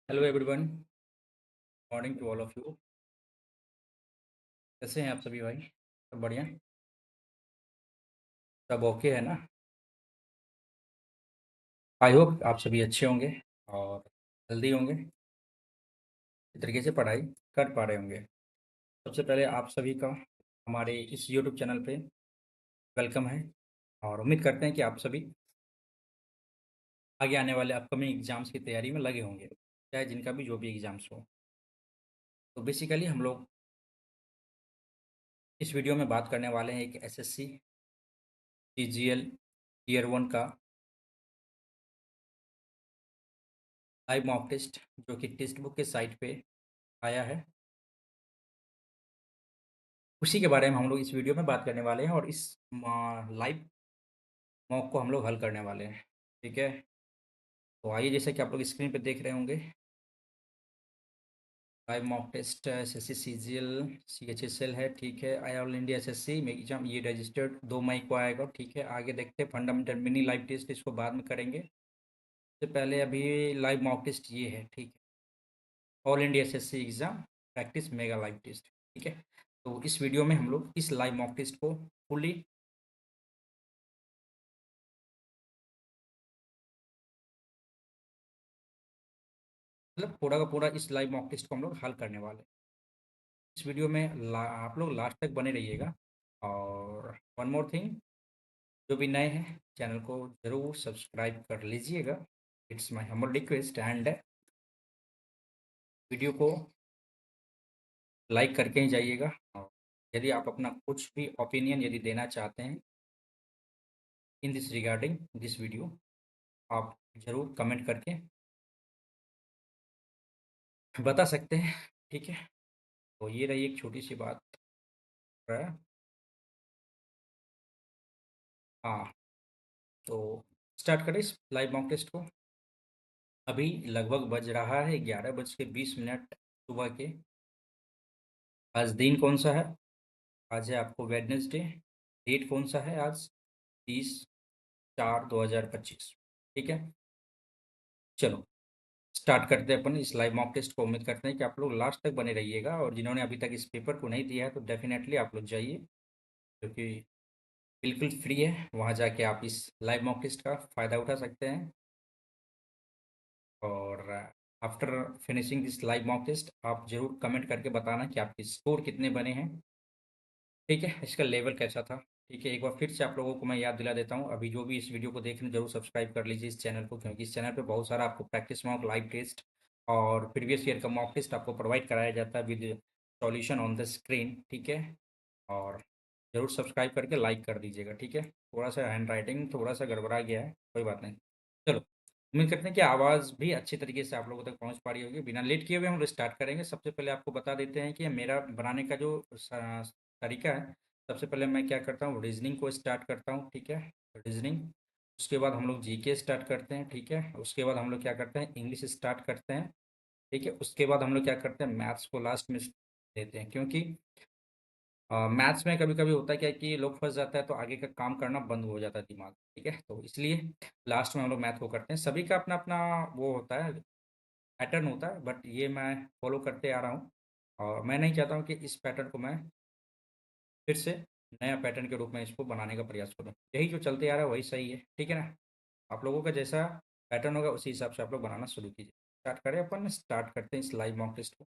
Hello everyone. Morning to all of you. कैसे हैं आप सभी भाई? सब बढ़िया? सब ओके है ना? आई होप आप सभी अच्छे होंगे और हेल्दी होंगे, इस तरीके से पढ़ाई कर पा रहे होंगे। सबसे पहले आप सभी का हमारे इस यूट्यूब चैनल पे वेलकम है और उम्मीद करते हैं कि आप सभी आगे आने वाले अपकमिंग एग्ज़ाम्स की तैयारी में लगे होंगे, चाहे जिनका भी जो भी एग्ज़ाम्स हो। तो बेसिकली हम लोग इस वीडियो में बात करने वाले हैं एक एसएससी सीजीएल ईयर 1 का लाइव मॉक टेस्ट, जो कि टेक्स्ट बुक के साइट पे आया है। उसी के बारे में हम लोग इस वीडियो में बात करने वाले हैं और इस लाइव मॉक को हम लोग हल करने वाले हैं। ठीक है? तो आइए, जैसे कि आप लोग स्क्रीन पे देख रहे होंगे, live mock test SSC CGL CHSL है। ठीक है? आई ऑल इंडिया एसएससी में एग्जाम ये रजिस्टर्ड 2 मई को आएगा। ठीक है? आगे देखते हैं फंडामेंटल मिनी लाइव टेस्ट, इसको बाद में करेंगे। सबसे पहले अभी लाइव मॉक टेस्ट ये है। ठीक है? All India SSC exam practice mega live test. ठीक है? तो इस वीडियो में हम लोग इस लाइव मॉक टेस्ट को फुली मतलब पूरा का पूरा इस लाइव मॉक टेस्ट को हम लोग हल करने वाले हैं। इस वीडियो में आप लोग लास्ट तक बने रहिएगा। और वन मोर थिंग, जो भी नए हैं चैनल को ज़रूर सब्सक्राइब कर लीजिएगा। It's my humble request. And video को लाइक करके ही जाइएगा। और यदि आप अपना कुछ भी ओपिनियन यदि देना चाहते हैं in this regarding this video, आप ज़रूर कमेंट करके बता सकते हैं। ठीक है? तो ये रही एक छोटी सी बात है। हाँ, तो स्टार्ट करें इस लाइव मॉक टेस्ट को। अभी लगभग बज रहा है 11:20 सुबह के। आज दिन कौन सा है? आज है आपको वेडनेसडे। डेट कौन सा है आज? 30/4/2025। ठीक है? चलो स्टार्ट करते हैं अपन इस लाइव मॉक टेस्ट को। उम्मीद करते हैं कि आप लोग लास्ट तक बने रहिएगा और जिन्होंने अभी तक इस पेपर को नहीं दिया है तो डेफिनेटली आप लोग जाइए, क्योंकि बिल्कुल फ्री है। वहाँ जाके आप इस लाइव मॉक टेस्ट का फ़ायदा उठा सकते हैं। और after finishing this live mock test आप ज़रूर कमेंट करके बताना कि आपके स्कोर कितने बने हैं। ठीक है? इसका लेवल कैसा था? ठीक है? एक बार फिर से आप लोगों को मैं याद दिला देता हूँ, अभी जो भी इस वीडियो को देख रहे हैं ज़रूर सब्सक्राइब कर लीजिए इस चैनल को, क्योंकि इस चैनल पे बहुत सारा आपको प्रैक्टिस मॉक, लाइव टेस्ट और प्रीवियस ईयर का मॉक टेस्ट आपको प्रोवाइड कराया जाता है with solution on the screen. ठीक है? और ज़रूर सब्सक्राइब करके लाइक कर दीजिएगा। ठीक है? थोड़ा-सा हैंडराइटिंग थोड़ा-सा गड़बड़ा गया है, कोई बात नहीं। चलो, उम्मीद करते हैं कि आवाज़ भी अच्छी तरीके से आप लोगों तक पहुँच पा रही होगी। बिना लेट किए हुए हम लोग स्टार्ट करेंगे। सबसे पहले आपको बता देते हैं कि मेरा बनाने का जो तरीका है, सबसे पहले मैं क्या करता हूँ, रीज़निंग को स्टार्ट करता हूँ। ठीक है? रीज़निंग, उसके बाद हम लोग जीके स्टार्ट करते हैं। ठीक है? उसके बाद हम लोग क्या करते हैं, इंग्लिश स्टार्ट करते हैं। ठीक है? उसके बाद हम लोग क्या करते हैं, मैथ्स को लास्ट में देते हैं, क्योंकि मैथ्स में कभी-कभी होता है क्या है कि लोग फँस जाता है तो आगे का काम करना बंद हो जाता है दिमाग। ठीक है? तो इसलिए लास्ट में हम लोग मैथ को करते हैं। सभी का अपना-अपना वो होता है, पैटर्न होता है, बट ये मैं फ़ॉलो करते आ रहा हूँ और मैं नहीं चाहता हूँ कि इस पैटर्न को मैं फिर से नया पैटर्न के रूप में इसको बनाने का प्रयास करूँ। यही जो चलते आ रहा है वही सही है। ठीक है ना? आप लोगों का जैसा पैटर्न होगा उसी हिसाब से आप लोग बनाना शुरू कीजिए। स्टार्ट करें अपन, स्टार्ट करते हैं इस लाइव मॉक टेस्ट को।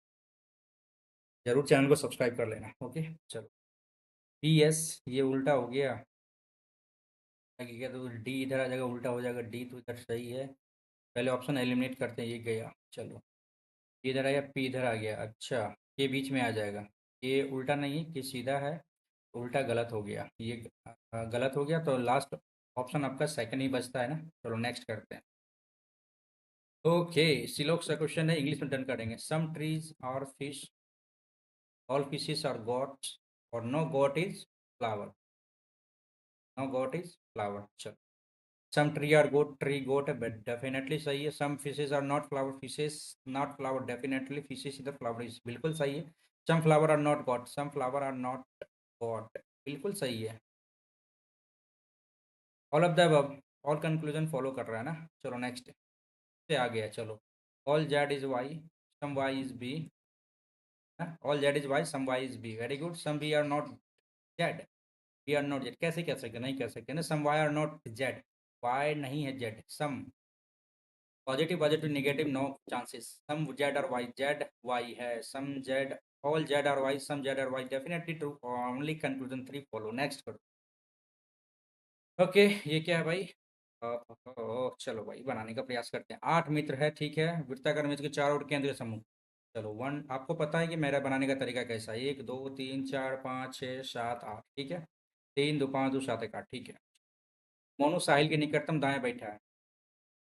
ज़रूर चैनल को सब्सक्राइब कर लेना। ओके? चलो। पीएस ये उल्टा हो गया। आगे क्या, तो डी इधर आ जाएगा, उल्टा हो जाएगा। डी तो इधर सही है। पहले ऑप्शन एलिमिनेट करते हैं, ये गया। चलो, ये इधर आया, पी इधर आ गया। अच्छा, ये बीच में आ जाएगा। ये उल्टा नहीं है, ये सीधा है। उल्टा गलत हो गया, ये गलत हो गया। तो लास्ट ऑप्शन आपका सेकंड ही बचता है ना। चलो नेक्स्ट करते हैं। ओके, सिलोक सा क्वेश्चन है, इंग्लिश में डन करेंगे। सम ट्रीज और fish, all fishes are goats और no goat is flower. No goat is flower. चलो, some tree are good, tree goat है, बट डेफिनेटली सही है। Some fishes are not flower, fishes not flower, definitely fishes is the flower, is बिल्कुल सही है। Some flower are not goat, some flower are not goat, बिल्कुल सही है। All of the above, all conclusion follow कर रहा है ना। चलो नेक्स्ट से आ गया। चलो, All Z is Y, some Y is B. All Z is Y, some Y is B. Very good. Some B are not Z. B are not Z. कैसे कह सकते, नहीं कह सकते ना. Some Y are not Z. Y नहीं है Z. Some positive positive negative no chances. Some Z और वाई, जेड वाई है. सम जेड, ऑल जेड और वाई, सम जेड और Y. Definitely true. Only conclusion 3 follow. Next करो. Okay, ये क्या है भाई? चलो भाई बनाने का प्रयास करते हैं. 8 मित्र है, ठीक है. वृत्ताकार मित्र के 4 और केंद्रीय समूह. चलो वन, आपको पता है कि मेरा बनाने का तरीका कैसा है. 1 2 3 4 5 6 7 8, ठीक है. 3 2 5 2 7 1 8, ठीक है. मोनू साहिल के निकटतम दाएं बैठा है.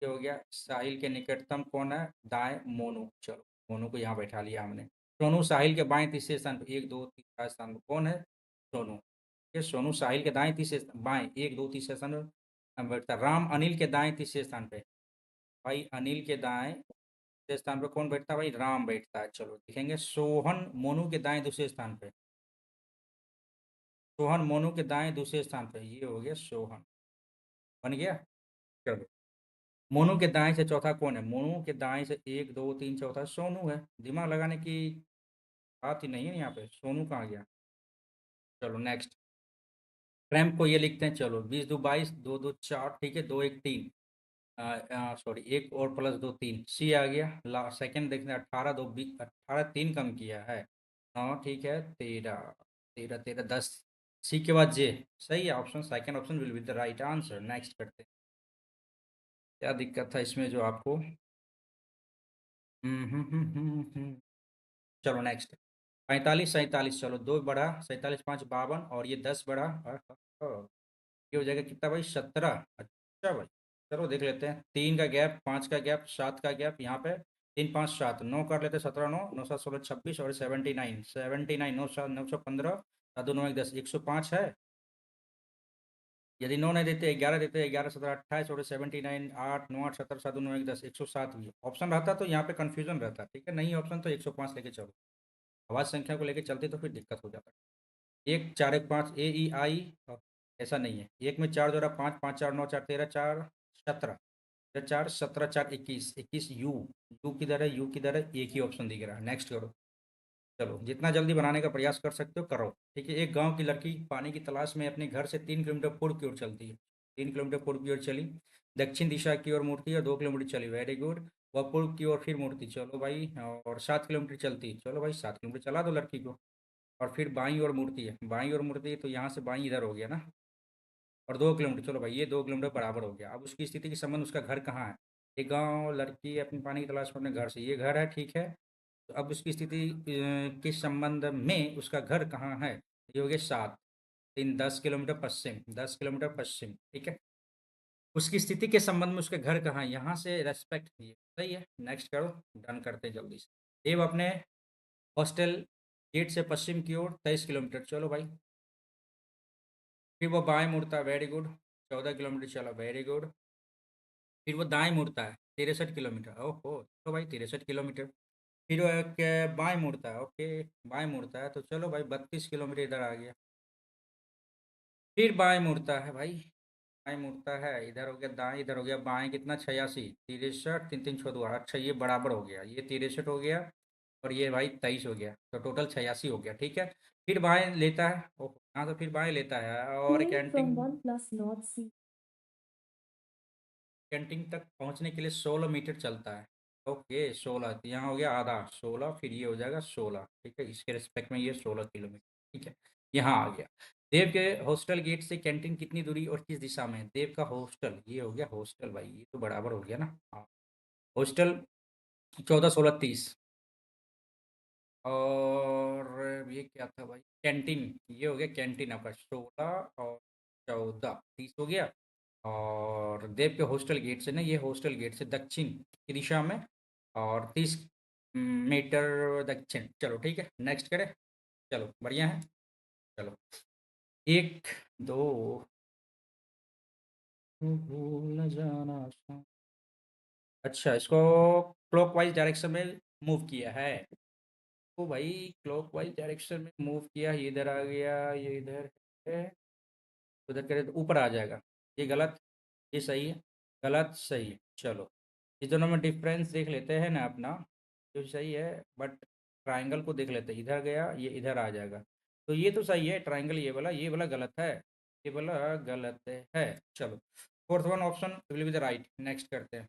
ये हो गया. साहिल के निकटतम कौन है? दाएं मोनू. चलो मोनू को यहाँ बैठा लिया हमने. सोनू साहिल के बाएं तीसरे स्थान पे, 1 2 3 4 स्थान पे कौन है? सोनू. ये सोनू साहिल के दाएं तीसरे बाएं 1 2 तीसरे स्थान पे बैठता है. राम अनिल के दाएं तीसरे स्थान पे. भाई अनिल के दाएं तीसरे स्थान पे कौन बैठता है? भाई राम बैठता है. चलो देखेंगे. सोहन मोनू के दाएं दूसरे स्थान पे. सोहन मोनू के दाएं दूसरे स्थान पे. ये हो गया सोहन. बन गया. चलो. मोनू के दाएं से चौथा कौन है? मोनू के दाएं से 1 2 3 चौथा सोनू है. दिमाग लगाने की बात ही नहीं है यहाँ पे. सोनू कहाँ गया? चलो नेक्स्ट. क्रैम्प को ये लिखते हैं. चलो 20 2 22, 2 2 4, ठीक है. 2 1 3, सॉरी 1 और प्लस 2 3. सी आ गया. सेकंड देखते हैं. 18 2 20, 18 3 कम किया है. 9, ठीक है. 13 13 13 10. सी के बाद जे. सही है option. Second option will be the right answer. Next करते हैं. क्या दिक्कत था इसमें जो आपको? चलो नेक्स्ट. 45 47, चलो 2 बढ़ा. 47 5 52 और ये 10 बढ़ा. ये हो जाएगा कितना भाई? 17. अच्छा भाई. चलो देख लेते हैं. 3 का गैप, 5 का गैप, 7 का गैप यहाँ पे. 3 5 7, 9 कर लेते. 17 9 9 7 16 26 और 79 79 9 7 915. 7 9 1 10, 105 है. यदि 9 नहीं देते, 11 देते. 11 17 28 और 79 8 9 8 17 7 9 1 10, 107 भी ऑप्शन रहता तो यहाँ पे कन्फ्यूजन रहता. ठीक है. नहीं ऑप्शन तो 105 लेके चलो. आवाज़ संख्या को लेके चलते तो फिर दिक्कत हो जाता. 1 4 1 5 ए ई आई. ऐसा नहीं है. एक में 4 जोड़ा 5 5 4 9 4 13 4 17. 4 17 4 21 21 यू. यू किधर है? यू किधर है? एक ही ऑप्शन दिख रहा है. नेक्स्ट करो. चलो जितना जल्दी बनाने का प्रयास कर सकते हो करो. ठीक है. एक गांव की लड़की पानी की तलाश में अपने घर से 3 किलोमीटर पूर्व की ओर चलती है. 3 किलोमीटर पूर्व की ओर चली. दक्षिण दिशा की ओर मुड़ती है. 2 किलोमीटर चली. Very good. वह पूर्व की ओर फिर मुड़ती. चलो भाई. और 7 किलोमीटर चलती. चलो भाई 7 किलोमीटर चला दो लड़की को. और फिर बाईं ओर मुड़ती है. बाईं ओर मुड़ती है तो यहाँ से बाईं इधर हो गया ना. और 2 किलोमीटर. चलो भाई ये 2 किलोमीटर बराबर हो गया. अब उसकी स्थिति के संबंध उसका घर कहाँ है? एक गांव लड़की अपनी पानी की तलाश में अपने घर से. ये घर है, ठीक है. तो अब उसकी स्थिति के संबंध में उसका घर कहाँ है? ये हो गया 7 3 10 किलोमीटर पश्चिम. 10 किलोमीटर पश्चिम, ठीक है. उसकी स्थिति के संबंध में उसके घर कहाँ है? यहाँ से रेस्पेक्ट दिए. सही है. नेक्स्ट करो. डन करते हैं जल्दी से. देव अपने हॉस्टल गेट से पश्चिम की ओर 23 किलोमीटर. चलो भाई. फिर वो बाएं मुड़ता है. Very good. 14 किलोमीटर चला. Very good. फिर वो दाएं मुड़ता है. 63 किलोमीटर. ओहो. तो भाई 63 किलोमीटर. फिर वो बाएं मुड़ता है. ओके. बाएं मुड़ता है तो चलो भाई 32 किलोमीटर इधर आ गया. फिर बाएं मुड़ता है भाई. बाएं मुड़ता है. इधर हो गया दाएं. इधर हो गया बाएं. कितना? 86. 63 3 3 14. अच्छा ये बराबर हो गया. ये 63 हो गया. और ये भाई 23 हो गया. तो टोटल 86 हो गया. ठीक है. फिर बाएं लेता है. ओह हाँ. तो फिर बाएं लेता है और Playing canteen. from OnePlus Nord C. Canteen तक पहुंचने के लिए 16 मीटर चलता है. ओके 16. तो यहाँ हो गया आधा. 16 फिर ये हो जाएगा 16. ठीक है. इसके रिस्पेक्ट में ये 16 किलोमीटर. ठीक है. यहाँ आ गया. देव के हॉस्टल गेट से कैंटीन कितनी दूरी और किस दिशा में है? देव का हॉस्टल. ये हो गया हॉस्टल भाई. ये तो बराबर हो गया ना. हाँ. हॉस्टल 14 16 30. और ये क्या था भाई? कैंटीन. ये हो गया कैंटीन आपका. 16 और 14 30 हो गया. और देव के हॉस्टल गेट से ना, ये हॉस्टल गेट से दक्षिण की दिशा में. और 30 मीटर दक्षिण. चलो ठीक है. नेक्स्ट करें. चलो बढ़िया है. चलो. 1 2 भूल जाना अच्छा इसको क्लॉकवाइज डायरेक्शन में मूव किया है. तो भाई क्लॉकवाइज डायरेक्शन में मूव किया. ये इधर आ गया. ये इधर है. उधर करे तो ऊपर आ जाएगा. ये गलत. ये सही है. गलत सही है. चलो. ये दोनों में डिफरेंस देख लेते हैं ना अपना, तो सही है, बट ट्राइंगल को देख लेते हैं, इधर गया ये इधर आ जाएगा, तो ये तो सही है ट्राइंगल, ये वाला गलत है, ये वाला गलत है। चलो, fourth one option will be the right. Next करते हैं।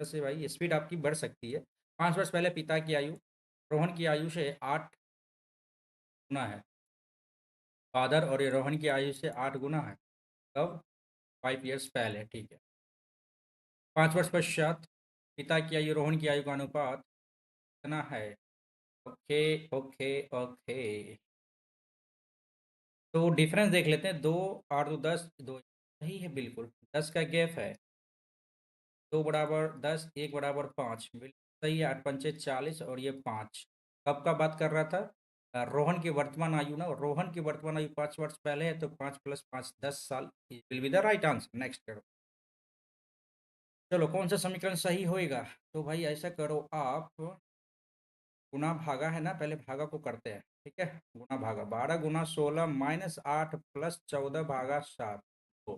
वैसे भाई स्पीड आपकी बढ़ सकती है। 5 वर्ष पहले पिता की आयु रोहन की आयु से 8 गुना है। फादर और ये रोहन की आयु से 8 गुना है। कब? 5 years पहले, ठीक है। 5 वर्ष पश्चात पिता की आयु रोहन की आयु का अनुपात कितना है? Okay, okay, okay. तो डिफरेंस देख लेते हैं, 2 8 2 10, 2 सही है बिल्कुल। 10 का गैप है, 2 बराबर 10, 1 बराबर 5, बिल्कुल सही है। 8 पंचे 40 और ये 5। कब का बात कर रहा था? रोहन की वर्तमान आयु ना, रोहन की वर्तमान आयु 5 वर्ष पहले है, तो 5 + 5 10 साल will be the right answer. Next करो। चलो, कौन सा समीकरण सही होएगा? तो भाई ऐसा करो आप, गुना भागा है ना, पहले भागा को करते हैं, ठीक है। गुना भागा 12 × 16 -8 + 14 भागा 7, तो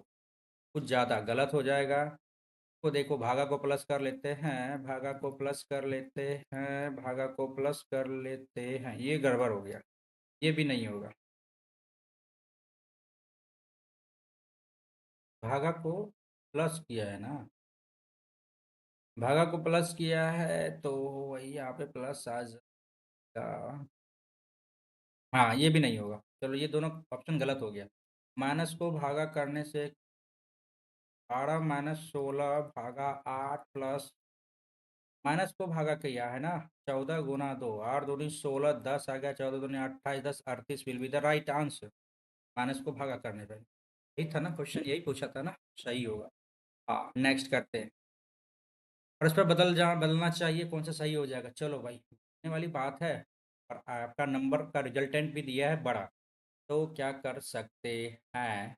कुछ ज़्यादा गलत हो जाएगा। तो देखो, भागा को प्लस कर लेते हैं, भागा को प्लस कर लेते हैं, भागा को प्लस कर लेते हैं, ये गड़बड़ हो गया, ये भी नहीं होगा। भागा को प्लस किया है ना, भागा को प्लस किया है तो वही यहाँ पे प्लस आ जाएगा। हाँ, ये भी नहीं होगा। चलो, ये दोनों ऑप्शन गलत हो गया। माइनस को भागा करने से 12 - 16 भागा 8 प्लस, माइनस को भागा किया है ना, 14 × 2, 8 दूनी 16, 10 आ गया, 14 दूनी 28, 10 38 will be the right answer. Minus को भागा करने पे यही था ना क्वेश्चन, यही पूछा था ना, सही होगा। हाँ, नेक्स्ट करते हैं। और इस पर बदलना चाहिए, कौन सा सही हो जाएगा? चलो भाई, होने वाली बात है, और आपका नंबर का रिजल्टेंट भी दिया है बड़ा, तो क्या कर सकते हैं?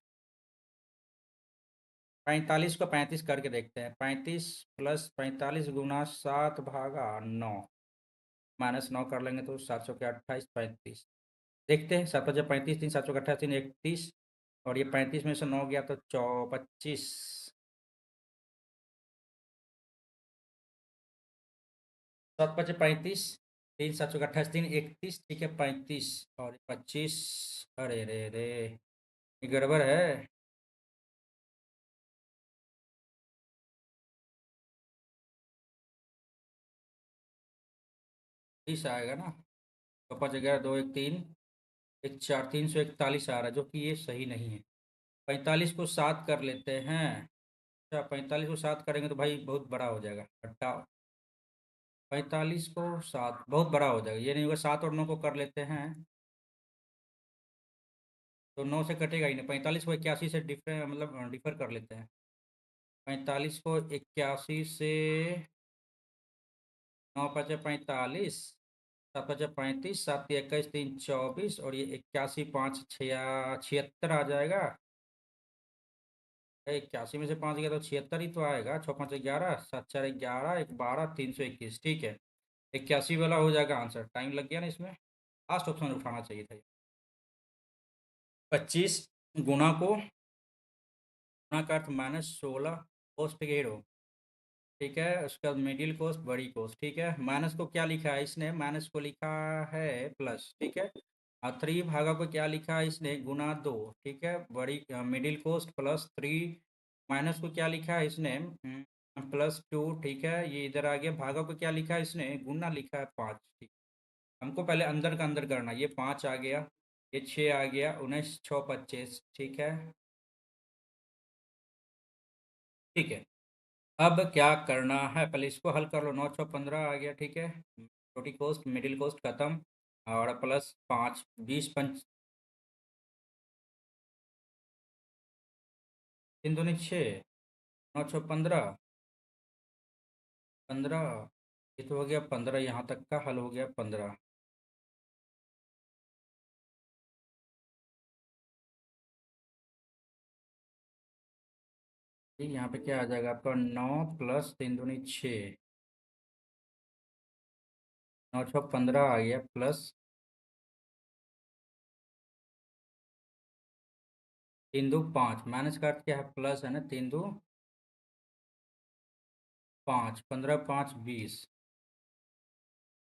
45 को 35 करके देखते हैं। 35 + 45 × 7 भागा 9, -9 कर लेंगे तो 7 × 28 35। देखते हैं, 7 × 5 = 35, 3 7 × 28 3 31, और ये 35 में से 9 गया तो 25। 7 × 5 = 35, 3 7 × 28 3 31, ठीक है 35 और 25। अरे रे रे, ये गड़बड़ है। 30 आएगा ना, तो 5 11 2 1 3 1 4 341 आ रहा है, जो कि ये सही नहीं है। 45 को 7 कर लेते हैं। अच्छा, 45 को 7 करेंगे तो भाई बहुत बड़ा हो जाएगा, हटाओ। 45 को 7 बहुत बड़ा हो जाएगा, ये नहीं होगा। 7 और 9 को कर लेते हैं, तो 9 से कटेगा ही नहीं। 45 को 81 से डिफर मतलब डिफर कर लेते हैं। 45 को 81 से, 9 × 5 = 45, 7 × 5 = 35, 7 × 21 3 24, और ये 81 5 76 आ जाएगा। 81 में से 5 गया तो 76 ही तो आएगा। 6 5 11, 7 4 11, 1 12, 321, ठीक है। 81 वाला हो जाएगा आंसर। टाइम लग गया ना इसमें, लास्ट ऑप्शन उठाना चाहिए था। 25 गुना को, गुना का अर्थ -16 कोस पे घेरो, ठीक है। उसका मिडिल कोस्ट बड़ी कोस्ट, ठीक है। माइनस को क्या लिखा है इसने? माइनस को लिखा है प्लस, ठीक है। और 3 भागा को क्या लिखा है इसने? ×2, ठीक है। बड़ी मिडिल कोस्ट +3, माइनस को क्या लिखा है इसने? +2, ठीक है। ये इधर आ गया। भागा को क्या लिखा है इसने? गुना लिखा है 5, ठीक। हमको पहले अंदर का अंदर करना। ये 5 आ गया, ये 6 आ गया, 19 6 25, ठीक है, ठीक है। अब क्या करना है? पहले इसको हल कर लो। 9 6 15 आ गया, ठीक है। छोटी कोस्ट मिडिल कोस्ट खत्म, और +5 20 पंच 3 दूनी 6, 9 6 15, 15, ये तो हो गया 15, यहाँ तक का हल हो गया 15। ठीक, यहाँ पे क्या आ जाएगा आपका? 9 + 3 दूनी 6, 9 6 15 आ गया, प्लस 3 2 5, माइनस का अर्थ क्या है? प्लस है ना, 3 2 5, 15 5 20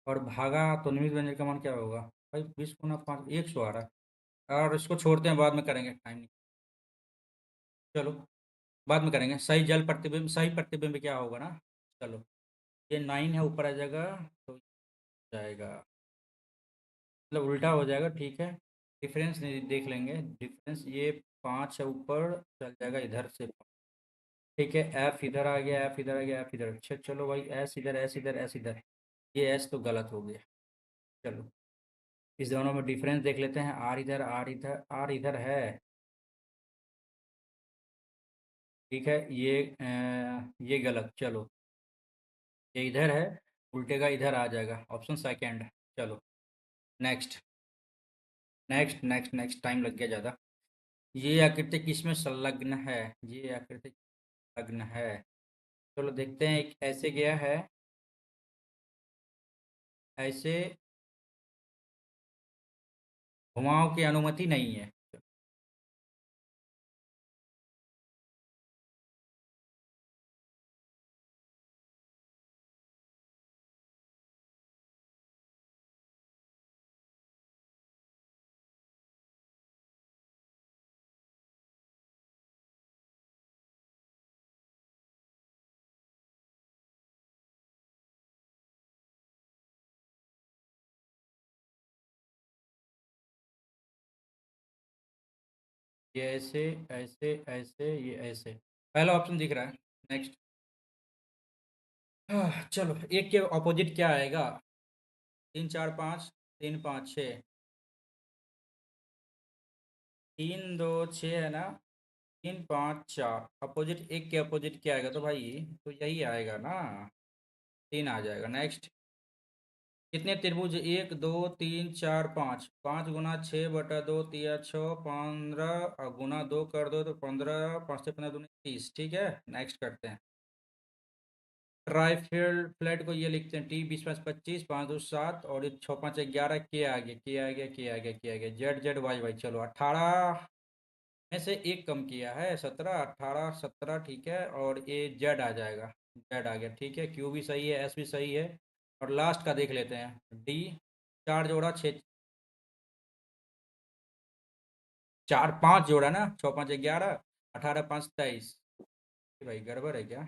और भागा तो निमित्त व्यंजक का मान क्या होगा भाई? 20 × 5 100 आ रहा है। और इसको छोड़ते हैं, बाद में करेंगे, टाइम नहीं। चलो बाद में करेंगे। सही जल प्रतिबिंब, सही प्रतिबिंब क्या होगा ना। चलो ये 9 है, ऊपर आ जाएगा तो जाएगा, मतलब उल्टा हो जाएगा, ठीक है। डिफरेंस नहीं देख लेंगे, डिफरेंस ये 5 है, ऊपर चल जाएगा इधर से। ठीक है, एफ इधर आ गया, एफ इधर आ गया, एफ इधर। अच्छा चलो भाई, एस इधर, एस इधर, एस इधर। ये एस तो गलत हो गया। चलो इस दोनों में डिफरेंस देख लेते हैं। आर इधर, आर इधर, आर इधर है। ठीक है, ये गलत। चलो ये इधर है, उल्टे का इधर आ जाएगा, ऑप्शन सेकंड। चलो next, next next next, time लग गया ज़्यादा। ये आकृति किसमें संलग्न है? ये आकृति संलग्न है। चलो देखते हैं, एक ऐसे गया है, ऐसे घुमाव की अनुमति नहीं है। ये ऐसे, ऐसे, ऐसे, ये ऐसे। पहला ऑप्शन दिख रहा है। नेक्स्ट। चलो एक के ऑपोजिट क्या आएगा? 3 4 5, 3 5 6, 3 2 6 है ना। 3 5 4 अपोजिट, एक के अपोजिट क्या आएगा? तो भाई तो यही आएगा ना, 3 आ जाएगा। नेक्स्ट। कितने त्रिभुज? 1 2 3 4 5, 5 × 6 / 2 तिया 6, 15 गुना 2 कर दो तो 15, 5 से 15 दूनी 30। ठीक है, नेक्स्ट करते हैं। ट्राईफील्ड फ्लैट को ये लिखते हैं, टी 20 5 25, 5 2 7 और ये 6 5 11, के आ गया, के आ गया, के आ गया, के आ गया, जेड जेड वाई वाई। चलो 18 में से एक कम किया है, 17, 18 17, ठीक है। और ये जेड आ जाएगा, जेड आ गया, ठीक है। क्यू भी सही है, एस भी सही है। और लास्ट का देख लेते हैं, डी। 4 जोड़ा 6, 4 5 जोड़ा ना, 6 5 11, 18 5 23। भाई गड़बड़ है क्या?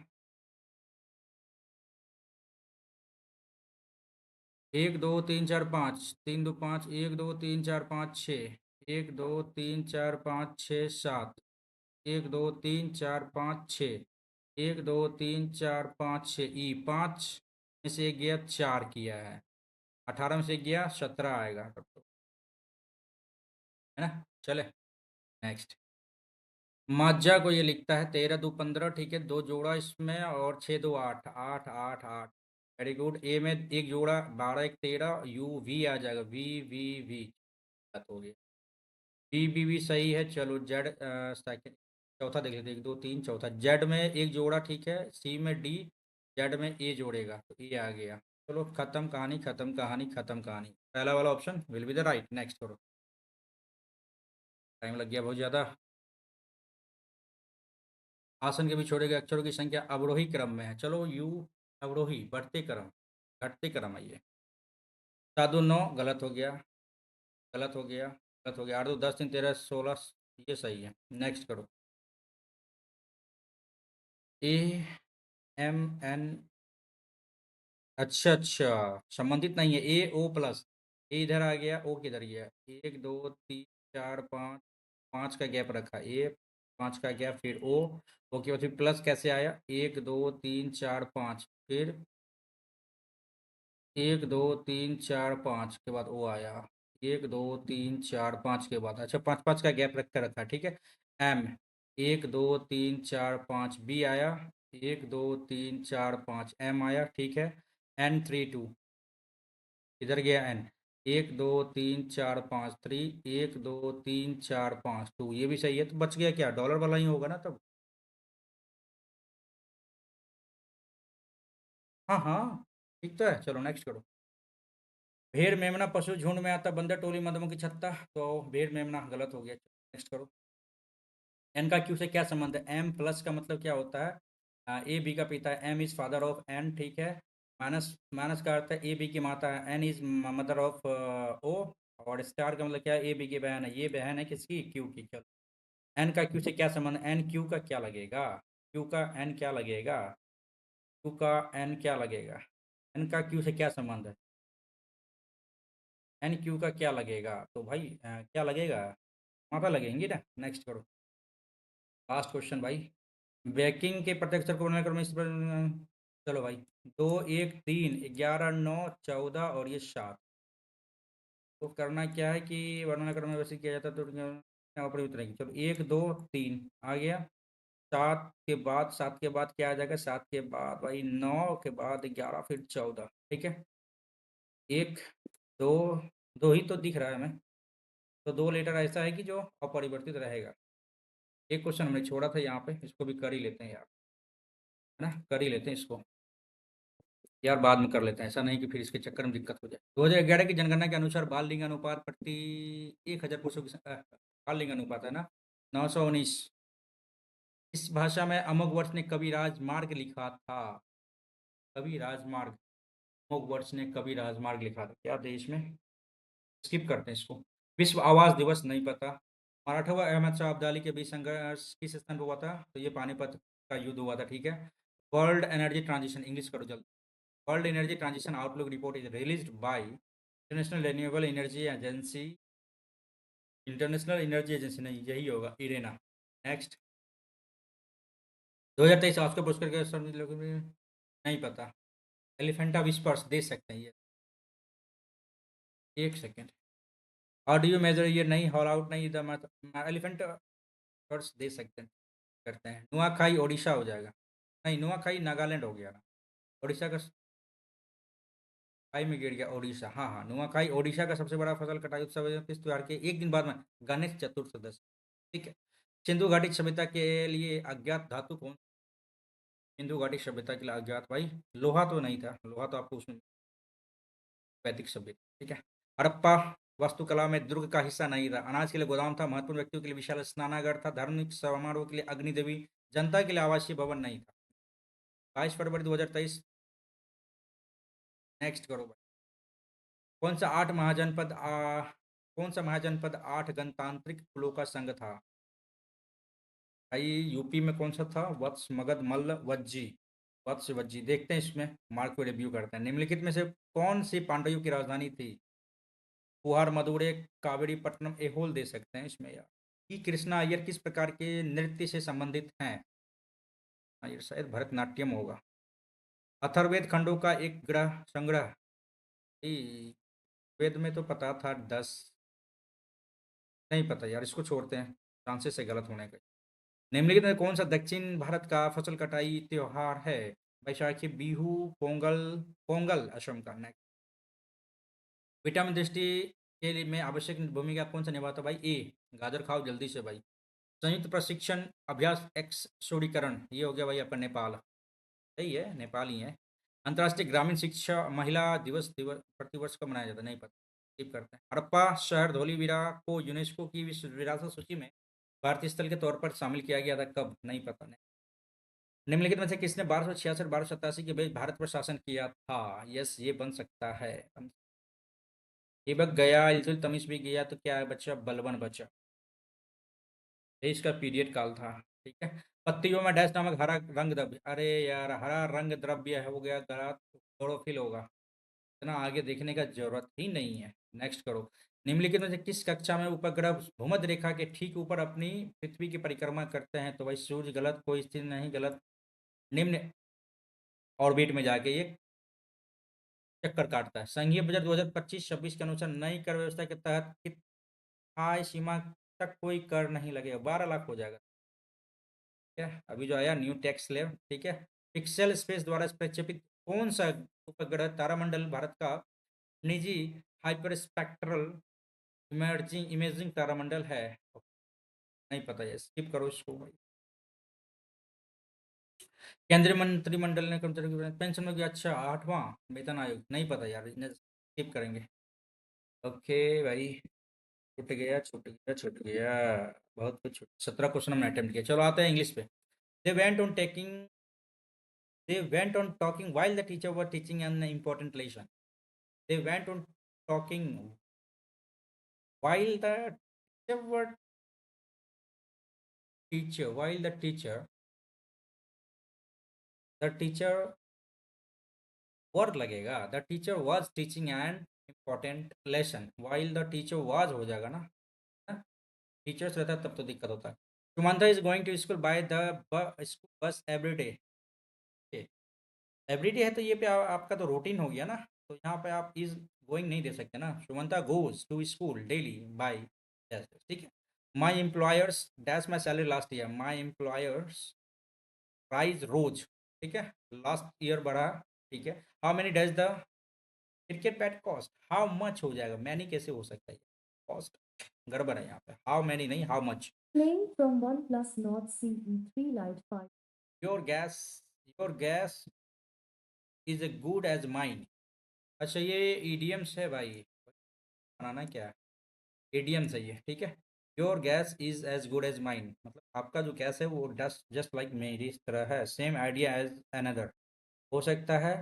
1 2 3 4 5, 3 2 5, 1 2 3 4 5 6, 1 2 3 4 5 6 7, 1 2 3 4 5 6, 1 2 3 4 5 6, ई 5 में से एक गया, 4 किया है। 18 में से एक गया, 17 आएगा तब तो, है ना। चले नेक्स्ट। माज्जा को ये लिखता है 13 2 15, ठीक है। दो जोड़ा इसमें, और 6 2 8, 8 8 8। Very good. ए में एक जोड़ा 12 1 13, यू वी आ जाएगा, वी वी वी। हो गया। बी बी भी सही है। चलो जेड सेकंड, चौथा देख लेते हैं। 1 2 3 चौथा, जेड में एक जोड़ा, ठीक है। सी में डी, जेड में ए जोड़ेगा तो ए आ गया। चलो खत्म कहानी, खत्म कहानी, खत्म कहानी। पहला वाला option will be the right. Next करो, टाइम लग गया बहुत ज़्यादा। आसन के भी छोड़े गए अक्षरों की संख्या अवरोही क्रम में है। चलो यू, अवरोही, बढ़ते क्रम, घटते क्रम है ये। साधु 9 गलत हो गया, गलत हो गया, गलत हो गया। 8 2 10 3 13 16, ये सही है। नेक्स्ट करो। ए एम एन, अच्छा अच्छा, संबंधित नहीं है। ए ओ प्लस, ए इधर आ गया, ओ किधर गया? 1 2 3 4 5, 5 का गैप रखा, ए 5 का गैप, फिर ओ, ओ के बाद फिर प्लस कैसे आया? 1 2 3 4 5, फिर 1 2 3 4 5 के बाद ओ आया। 1 2 3 4 5 के बाद, अच्छा 5 5 का गैप रख कर रखा, ठीक है। एम 1 2 3 4 5, बी आया 1 2 3 4 5, एम आया, ठीक है। एन 3 2, इधर गया एन। 1 2 3 4 5 3, 1 2 3 4 5 2, ये भी सही है। तो बच गया क्या? डॉलर वाला ही होगा ना तब। हाँ हाँ, ठीक तो है। चलो नेक्स्ट करो। भेड़ मेमना पशु झुंड में आता, बंदर टोली मधुमक्खी छत्ता, तो भेड़ मेमना गलत हो गया। नेक्स्ट करो। एन का क्यू से क्या संबंध है? एम प्लस का मतलब क्या होता है? ए बी का पिता है, M is father of N, ठीक है। माइनस माइनस का अर्थ है ए बी की माता है, N is mother of O. और स्टार का मतलब क्या है, ए बी की बहन है, ये बहन है किसकी, क्यू की। चलो, एन का क्यू से क्या संबंध, एन क्यू का क्या लगेगा, क्यू का एन क्या लगेगा, क्यू का एन क्या लगेगा, एन का क्यू से क्या संबंध है, एन क्यू का क्या लगेगा, तो भाई क्या लगेगा, माता लगेंगी ना। नेक्स्ट करो, लास्ट क्वेश्चन भाई। बेकिंग के प्रत्येक को वर्णन करो में इस पर। चलो भाई, 2 1 3 11 9 14 और ये 7। तो करना क्या है कि वर्णन क्रम में वैसे किया जाता है, तो यहाँ पर उतरेगी। चलो 1 2 3 आ गया। 7 के बाद क्या आ जाएगा, 7 के बाद भाई 9 के बाद 11 फिर 14, ठीक है। एक दो, दो ही तो दिख रहा है हमें, तो 2 लेटर ऐसा है कि जो अपरिवर्तित रहेगा। एक क्वेश्चन हमने छोड़ा था यहाँ पे, इसको भी कर ही लेते हैं यार, है ना, कर ही लेते हैं इसको यार, बाद में कर लेते हैं, ऐसा नहीं कि फिर इसके चक्कर में दिक्कत हो जाए। 2011 की जनगणना के अनुसार बाल लिंग अनुपात प्रति 1,000 पुरुषों की बाल लिंग अनुपात है ना, 919। इस भाषा में अमोघ वर्ष ने कवि राजमार्ग लिखा था, कवि राजमार्ग, अमोघ वर्ष ने कवि राजमार्ग लिखा था क्या देश में। स्किप करते हैं इसको। विश्व आवास दिवस नहीं पता। मराठा व अहमद शाह अब्दाली के बीच संघर्ष किस स्थान पर हुआ था, तो ये पानीपत का युद्ध हुआ था, ठीक है। वर्ल्ड एनर्जी ट्रांजिशन, इंग्लिश करो जल्दी। World energy transition outlook report is released by international renewable energy agency, international energy agency नहीं, यही होगा, इरेना। नेक्स्ट, 2023 ऑस्कर पुरस्कार के नहीं पता। एलिफेंटा विस्पर्स दे सकते हैं ये, एक सेकेंड। ऑडियो मेजर ये नहीं, हॉल आउट नहीं, इधर एलिफेंट विस्पर्स दे सकते हैं, करते हैं। नुआखाई ओडिशा हो जाएगा, नहीं नुआखाई नागालैंड हो गया ना, ओडिशा का खाई में गिर गया ओडिशा, हाँ हाँ, नुआखाई ओडिशा का सबसे बड़ा फसल कटाई उत्सव है, किस त्योहार के एक दिन बाद में, गणेश चतुर्दशी, ठीक है। सिंधु घाटी सभ्यता के लिए अज्ञात धातु कौन, सिंधु घाटी सभ्यता के लिए अज्ञात भाई, लोहा तो नहीं था, लोहा तो आपको उसमें वैदिक सभ्यता, ठीक है। हड़प्पा वास्तुकला में दुर्ग का हिस्सा नहीं था, अनाज के लिए गोदाम था, महत्वपूर्ण व्यक्तियों के लिए विशाल स्नानागार था, धार्मिक समारोह के लिए अग्निदेवी, जनता के लिए आवासीय भवन नहीं था। 22 फरवरी 2023। नेक्स्ट करो भाई। कौन सा आठ महाजनपद कौन सा महाजनपद 8 गणतांत्रिक कुलों का संघ था भाई, यूपी में कौन सा था, वत्स मगध मल्ल वज्जी, वत्स वज्जी। देखते हैं इसमें, मार्क को रिव्यू करते हैं। निम्नलिखित में से कौन सी पांडवों की राजधानी थी, कुहार मदुरै कावेरी पट्टनम एहोल दे सकते हैं इसमें यार। कि कृष्णा अय्यर किस प्रकार के नृत्य से संबंधित हैं, ये शायद भरतनाट्यम होगा। अथर्ववेद खंडों का एक ग्रह संग्रह, वेद में तो पता था 10, नहीं पता यार, इसको छोड़ते हैं, चांसेस है गलत होने के। निम्नलिखित में कौन सा दक्षिण भारत का फसल कटाई त्योहार है, बैसाखी, बिहू, पोंगल, पोंगल असम का। नेक्स्ट, विटामिन दृष्टि के लिए में आवश्यक भूमिका कौन सा निभाता भाई, ए गाजर खाओ जल्दी से भाई। संयुक्त प्रशिक्षण अभ्यास एक्स शोरीकरण, ये हो गया भाई आपका नेपाल, सही है, नेपाल ही है। अंतर्राष्ट्रीय ग्रामीण शिक्षा महिला दिवस दिवस प्रतिवर्ष कब मनाया जाता है, नहीं पता, स्किप करते हैं। हड़प्पा शहर धोलीवीरा को यूनेस्को की विश्व विरासत सूची में भारतीय स्थल के तौर पर शामिल किया गया था कब, नहीं पता। नहीं, निम्नलिखित में से किसने 1266 1287 के बीच भारत पर शासन किया था, यस ये बन सकता है। ऐबक गया, इल्तुतमिश भी गया, तो क्या बचा, बलबन बचा, ये इसका पीरियड काल था, ठीक है। पत्तियों में डैश नामक हरा रंग द्रव्य, अरे यार हरा रंग द्रव्य हो गया गला, क्लोरोफिल होगा, इतना आगे देखने का जरूरत ही नहीं है। नेक्स्ट करो। निम्नलिखित में से किस कक्षा में उपग्रह भूमध्य रेखा के ठीक ऊपर अपनी पृथ्वी की परिक्रमा करते हैं, तो भाई सूर्य गलत, कोई स्थिति नहीं गलत, निम्न ऑर्बिट में जाके ये चक्कर काटता है। संघीय बजट 2025-26 के अनुसार नई कर व्यवस्था के तहत कित आय सीमा तक कोई कर नहीं लगेगा, 12 लाख हो जाएगा, ठीक है। अभी जो आया न्यू टैक्स स्लैब, ठीक है। पिक्सेल स्पेस द्वारा प्रक्षेपित कौन सा उपग्रह तारामंडल भारत का निजी हाइपरस्पेक्ट्रल इमर्जिंग इमेजिंग तारामंडल है, नहीं पता है, स्किप करो इसको भाई। केंद्रीय मंत्रिमंडल ने कर्मचारियों की पेंशन में किया, अच्छा 8वां वेतन आयोग, नहीं पता यार, स्किप करेंगे। ओके भाई, छूट गया छूट गया छूट गया, बहुत कुछ 17 क्वेश्चन हमने अटेम्प्ट किया। चलो आते हैं इंग्लिश पे। They went on taking They went on talking while the teacher was teaching an important lesson. They went on talking while teacher were while the teacher word लगेगा, the teacher was teaching an important lesson, while the teacher was हो जाएगा ना, teachers रहता है तब तो दिक्कत होता है। Sumanta is going to school by the school bus every day. Every day है तो ये पे आपका तो रूटीन हो गया ना, तो यहाँ पे आप इज गोइंग नहीं दे सकते ना। Sumanta goes to school daily by, ठीक है। My employers dash my salary last year, my employers price rose, ठीक है, लास्ट ईयर बढ़ा, ठीक है। How many does the cricket bat cost, how much हो जाएगा, मैनी कैसे हो सकता है, कॉस्ट गड़बड़ है यहाँ पे, हाउ मैनी नहीं how much. Playing from OnePlus Nord CE3 Lite 5. Your guess your guess is a good as mine. अच्छा ये ईडियम्स है भाई, बनाना क्या है, ईडियम्स है ये, ठीक है। Your guess is as good as mine, मतलब आपका जो गैस है वो जस्ट जस्ट लाइक मेरी इस तरह है, सेम आइडिया एज अनदर, हो सकता है।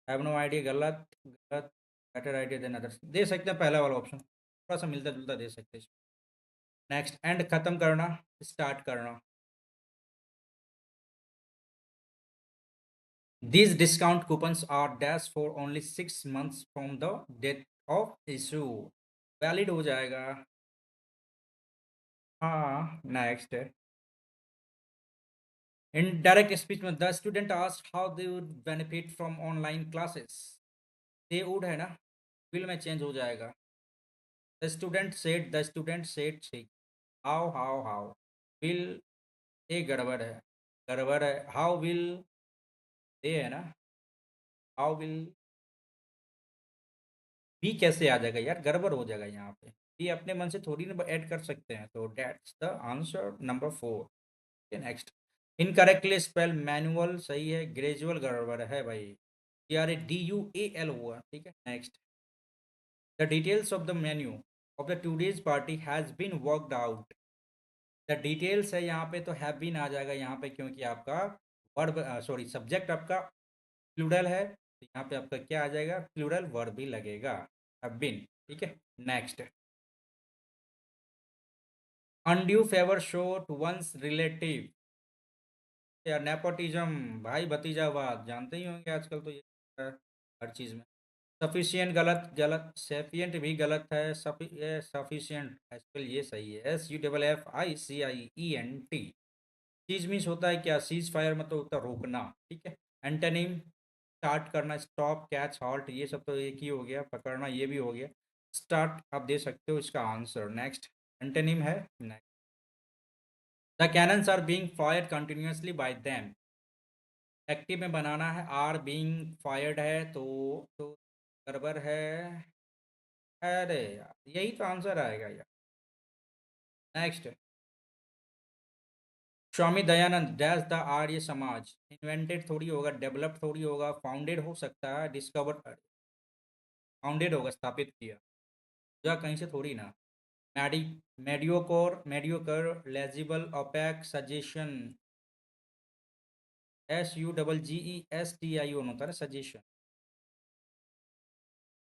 हैव नो आइडिया गलत, गलत, better idea than others they सकते हैं, पहला वाला ऑप्शन थोड़ा सा मिलता जुलता दे सकते हैं। नेक्स्ट, एंड खत्म करना, स्टार्ट करना। These discount coupons are dash for only 6 months from the date of issue, valid हो जाएगा। हाँ नेक्स्ट, इन डायरेक्ट स्पीच में the student asked how they would benefit from online classes, they would है ना, will में change हो जाएगा। The student said ठीक, हाउ विल, ये गड़बड़ है, हाउ विल दे है ना, हाउ विल बी कैसे आ जाएगा यार, गड़बड़ हो जाएगा यहाँ पे, ये अपने मन से थोड़ी ना ऐड कर सकते हैं, तो that's the answer number 4। Next, incorrectly spell manual सही है, ग्रेजुअल गड़बड़ है भाई, GRADUAL हुआ, ठीक है। Next, the details of the menu of the today's party has been worked out, the details है यहाँ पे तो हैव बीन आ जाएगा यहाँ पे, क्योंकि आपका वर्ब सॉरी सब्जेक्ट आपका प्लूरल है, तो यहाँ पे आपका क्या आ जाएगा, प्लूरल वर्ब भी लगेगा, हैव बीन, ठीक है। Next, undue favour show to one's relative, या नेपोटिज्म, भाई भतीजावाद जानते ही होंगे आजकल तो ये है हर चीज़ में। सफिशिएंट गलत, गलत, सेफियंट भी गलत है, सफिशिएंट आजकल ये सही है, SUFFICIENT। चीज मीन्स होता है क्या, सीज फायर मतलब होता है रोकना, ठीक है। एंटोनिम, स्टार्ट करना, स्टॉप, कैच, हॉल्ट, ये सब तो एक ही हो गया, पकड़ना ये भी हो गया। स्टार्ट आप दे सकते हो इसका आंसर। नेक्स्ट, एंटोनिम है next, the cannons are being fired continuously by them, active में बनाना है, आर बीइंग फायर्ड है तो गड़बड़ है, अरे यार यही तो आंसर आएगा यार। Next, Swami Dayanand dash the Arya Samaj, invented थोड़ी होगा, डेवलप्ड थोड़ी होगा, फाउंडेड हो सकता है, डिस्कवर, फाउंडेड होगा, स्थापित किया, या कहीं से थोड़ी ना। मैडी mediocre, legible, opaque, suggestion, SUGGESTION होता है ना सजेशन,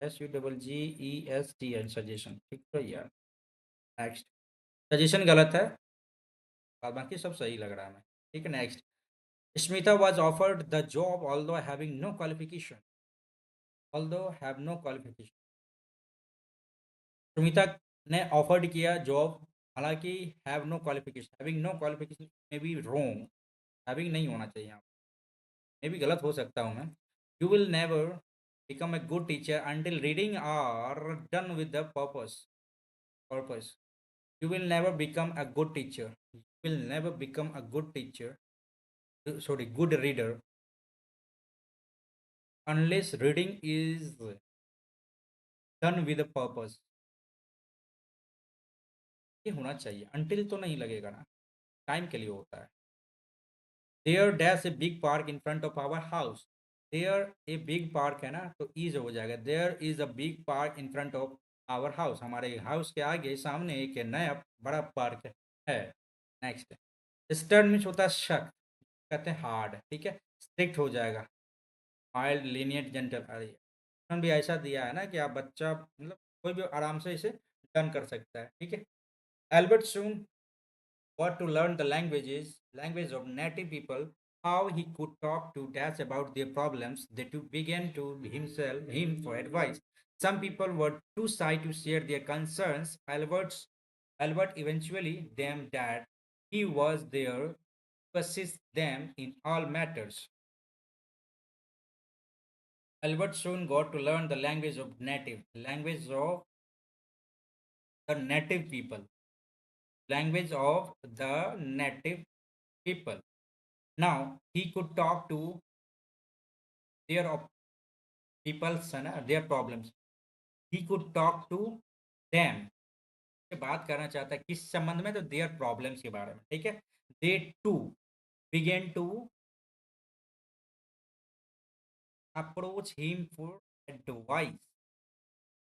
SUGGESTI सजेशन, ठीक है यार। नेक्स्ट, सजेशन गलत है और बाकी सब सही लग रहा है हमें, ठीक है। Next, Smita was offered the job although having no qualification, although have no qualification, Sumita ने ऑफर्ड किया जॉब, हालांकि have no qualification, having no qualification may be wrong, having नहीं होना चाहिए यहाँ, मे भी गलत हो सकता हूँ मैं। You will never become a good teacher until reading are done with the purpose, you will never become a good teacher, you will never become a good teacher, sorry good reader unless reading is done with the purpose, ये होना चाहिए, until तो नहीं लगेगा ना, time के लिए होता है। There dash a big park in front of our house, there a big park है ना तो ईज हो जाएगा, there is a big park in front of our house, हमारे हाउस के आगे सामने एक नया बड़ा पार्क है। नेक्स्ट, स्टर्न मीन्स होता है शक, कहते हैं हार्ड, ठीक है, स्ट्रिक्ट हो जाएगा, माइल्ड, लीनियंट, जेंटल। अरे ऑप्शन भी ऐसा दिया है ना कि आप बच्चा मतलब कोई भी आराम से इसे डन कर सकता है, ठीक है। Albert soon got to learn the language of native people, how he could talk to dash about their problems. They too began to him for advice. Some people were too shy to share their concerns. Albert eventually them that he was there to assist them in all matters. Albert soon got to learn the language of the native people, language of the native people. Now he could talk to their people's their problems. He could talk to them. से बात करना चाहता है किस संबंध में, तो their problems के बारे में, ठीक है। They to begin to approach him for advice.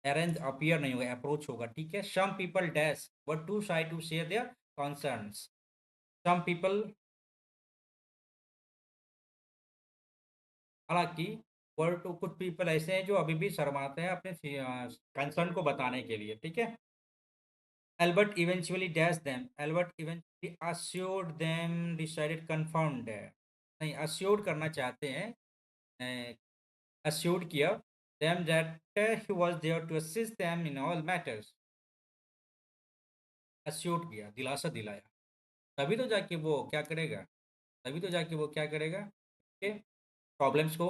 Arrange appear नहीं होगा, अप्रोच होगा, ठीक है। Some people dash were too shy to share their concerns. Some people, हालांकि वर टू, कुछ पीपल ऐसे हैं जो अभी भी शर्माते हैं अपने कंसर्न को बताने के लिए, ठीक है। Albert eventually dashed them. Albert eventually assured them, decided, confirmed है। नहीं, assured करना चाहते हैं, assured किया them that he was there to assist them in all matters। assured किया, दिलासा दिलाया, तभी तो जाके वो क्या करेगा, तभी तो जाके वो क्या करेगा कि प्रॉब्लम्स को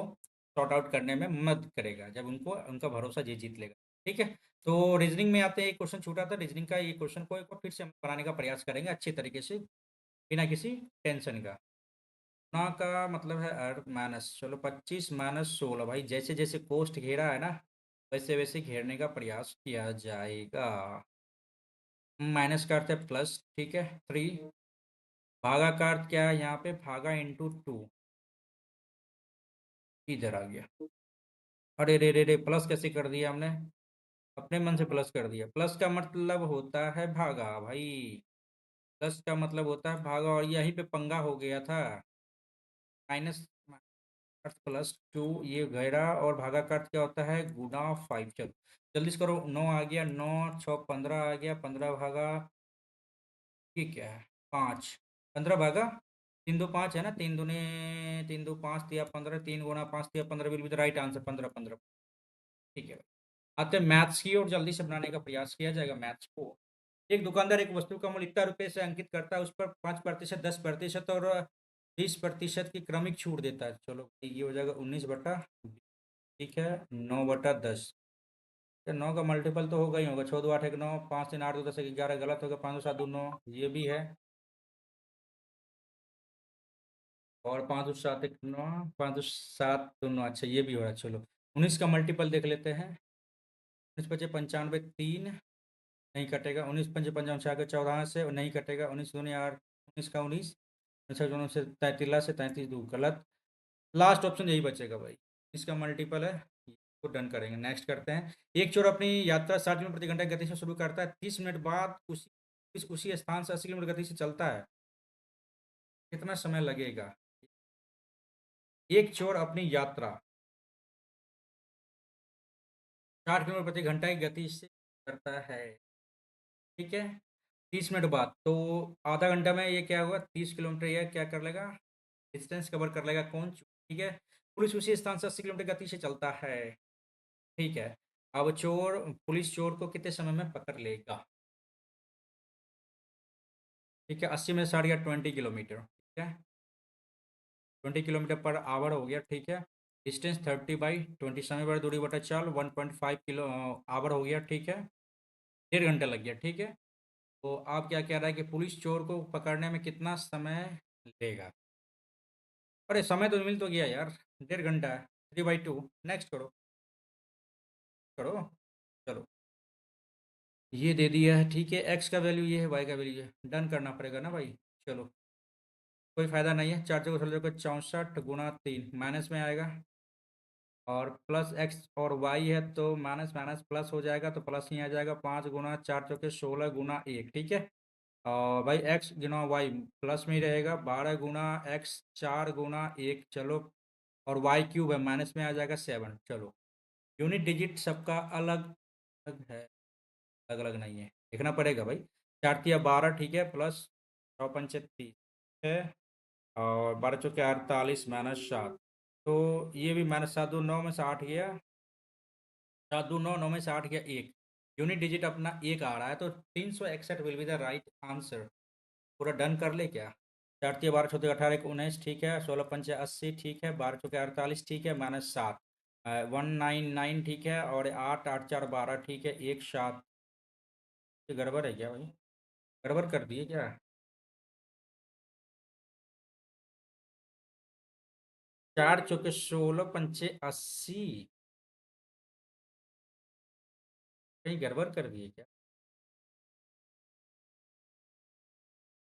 सॉर्ट आउट करने में मदद करेगा, जब उनको उनका भरोसा ये जीत लेगा, ठीक है। तो रीजनिंग में आते हैं, एक क्वेश्चन छूटा था रीजनिंग का, ये क्वेश्चन को एक बार फिर से हम बनाने का प्रयास करेंगे अच्छे तरीके से, बिना किसी टेंशन का। गुणा का मतलब है अर्थ माइनस, चलो 25 माइनस 16, भाई जैसे जैसे कोष्ठ घेरा है ना, वैसे वैसे घेरने का प्रयास किया जाएगा। माइनस का अर्थ है प्लस, ठीक है, 3। भागा का अर्थ क्या है यहाँ पे, भागा इंटू 2, इधर आ गया। अरे रे रे रे, प्लस कैसे कर दिया हमने, अपने मन से प्लस कर दिया। प्लस का मतलब होता है भागा भाई, प्लस का मतलब होता है भागा, और यहीं पे पंगा हो गया था। माइनस अर्थ प्लस 2, ये गहरा, और भागा का अर्थ क्या होता है, गुना 5। चलो जल्दी से करो, 9 आ गया, 9 6 15 आ गया, 15 भागा, ये क्या है, 5, 15 भागा 3 2 5 है ना, 3 दूने 3 2 5 दिया 15, 3 गुना 5 दिया 15, will be the right answer, 15 15, ठीक है। आते हैं मैथ्स की और, जल्दी से बनाने का प्रयास किया जाएगा मैथ्स को। एक दुकानदार एक वस्तु का मूल्य इतना रुपए से अंकित करता है, उस पर 5%, 10% और 20% की क्रमिक छूट देता है। चलो ये हो जाएगा 19/, ठीक है, 9/10। 9 का मल्टीपल तो होगा ही होगा, 6 2 8 1 9, 5 3 8 2 10 1 11, गलत होगा, 5 2 7 2 9, ये भी है, और 5 2 7 1 9, 5 2 7 2 9, अच्छा ये भी हो रहा है। चलो 19 का मल्टीपल देख लेते हैं। 19 पचे 95, 3 नहीं कटेगा, 19 पंजे 55 छः के 14 से नहीं कटेगा, 19 दूनी 8, 19 का 19, अच्छा दोनों से 33 से 33 दूर, गलत। लास्ट ऑप्शन यही बचेगा भाई, इसका मल्टीपल है, इसको डन करेंगे। नेक्स्ट करते हैं। एक चोर अपनी यात्रा 60 किलोमीटर प्रति घंटा गति से शुरू करता है, 30 मिनट बाद उसी स्थान से 80 किलोमीटर गति से चलता है, कितना समय लगेगा। एक चोर अपनी यात्रा 60 किलोमीटर प्रति घंटा की गति से करता है, ठीक है, 30 मिनट बाद, तो आधा घंटा में ये क्या होगा, 30 किलोमीटर ये क्या कर लेगा, डिस्टेंस कवर कर लेगा कौन, ठीक है। पुलिस उसी स्थान से 80 किलोमीटर गति से चलता है, ठीक है। अब पुलिस चोर को कितने समय में पकड़ लेगा, ठीक है। 80 में 60 या 20 किलोमीटर, ठीक है, 20 किलोमीटर पर आवर हो गया, ठीक है। डिस्टेंस 30/20, समय बड़ा दूरी बटा चाल, 1.5 किलो आवर हो गया, ठीक है। 1.5 घंटा लग गया, ठीक है। तो आप क्या कह रहा है कि पुलिस चोर को पकड़ने में कितना समय लेगा। अरे समय तो मिल तो गया यार, 1.5 घंटा है, 3/2। नेक्स्ट करो, करो, चलो ये दे दिया है, ठीक है। एक्स का वैल्यू ये है, वाई का वैल्यू ये है, डन करना पड़ेगा ना भाई। चलो कोई फायदा नहीं है, 4 चौको 16 चौको 64 गुना 3 माइनस में आएगा, और प्लस एक्स और वाई है तो माइनस माइनस प्लस हो जाएगा, तो प्लस ही आ जाएगा, 5 गुना 4 चौके 16 गुना 1, ठीक है। और भाई x गुना y प्लस में ही रहेगा, 12 गुना x 4 गुना 1, चलो, और y क्यूब है माइनस में आ जाएगा 7, चलो। यूनिट डिजिट सबका अलग अलग है, अलग अलग नहीं है, देखना पड़ेगा भाई। 4 तिया 12, ठीक है, प्लस 6 पंचे 30 है, और 12 चौके 48 माइनस 7, तो ये भी माइनस 7 दो 9 में से 8 गया, 7 दो 9, 9 में से 8 गया 1, यूनिट डिजिट अपना 1 आ रहा है, तो 361 will be the right answer. पूरा डन कर ले क्या? 4 तिया 12 चौके 18 एक 19, ठीक है, 16 पंचे 80, ठीक है, 12 चौके 48, ठीक है, माइनस 7 199, ठीक है, और 8 8 4 12, ठीक है, 1 7। ये गड़बड़ है क्या भाई? गड़बड़ कर दिए क्या? 4 चौके 16 पंचे 80, कहीं गड़बड़ कर दिए क्या?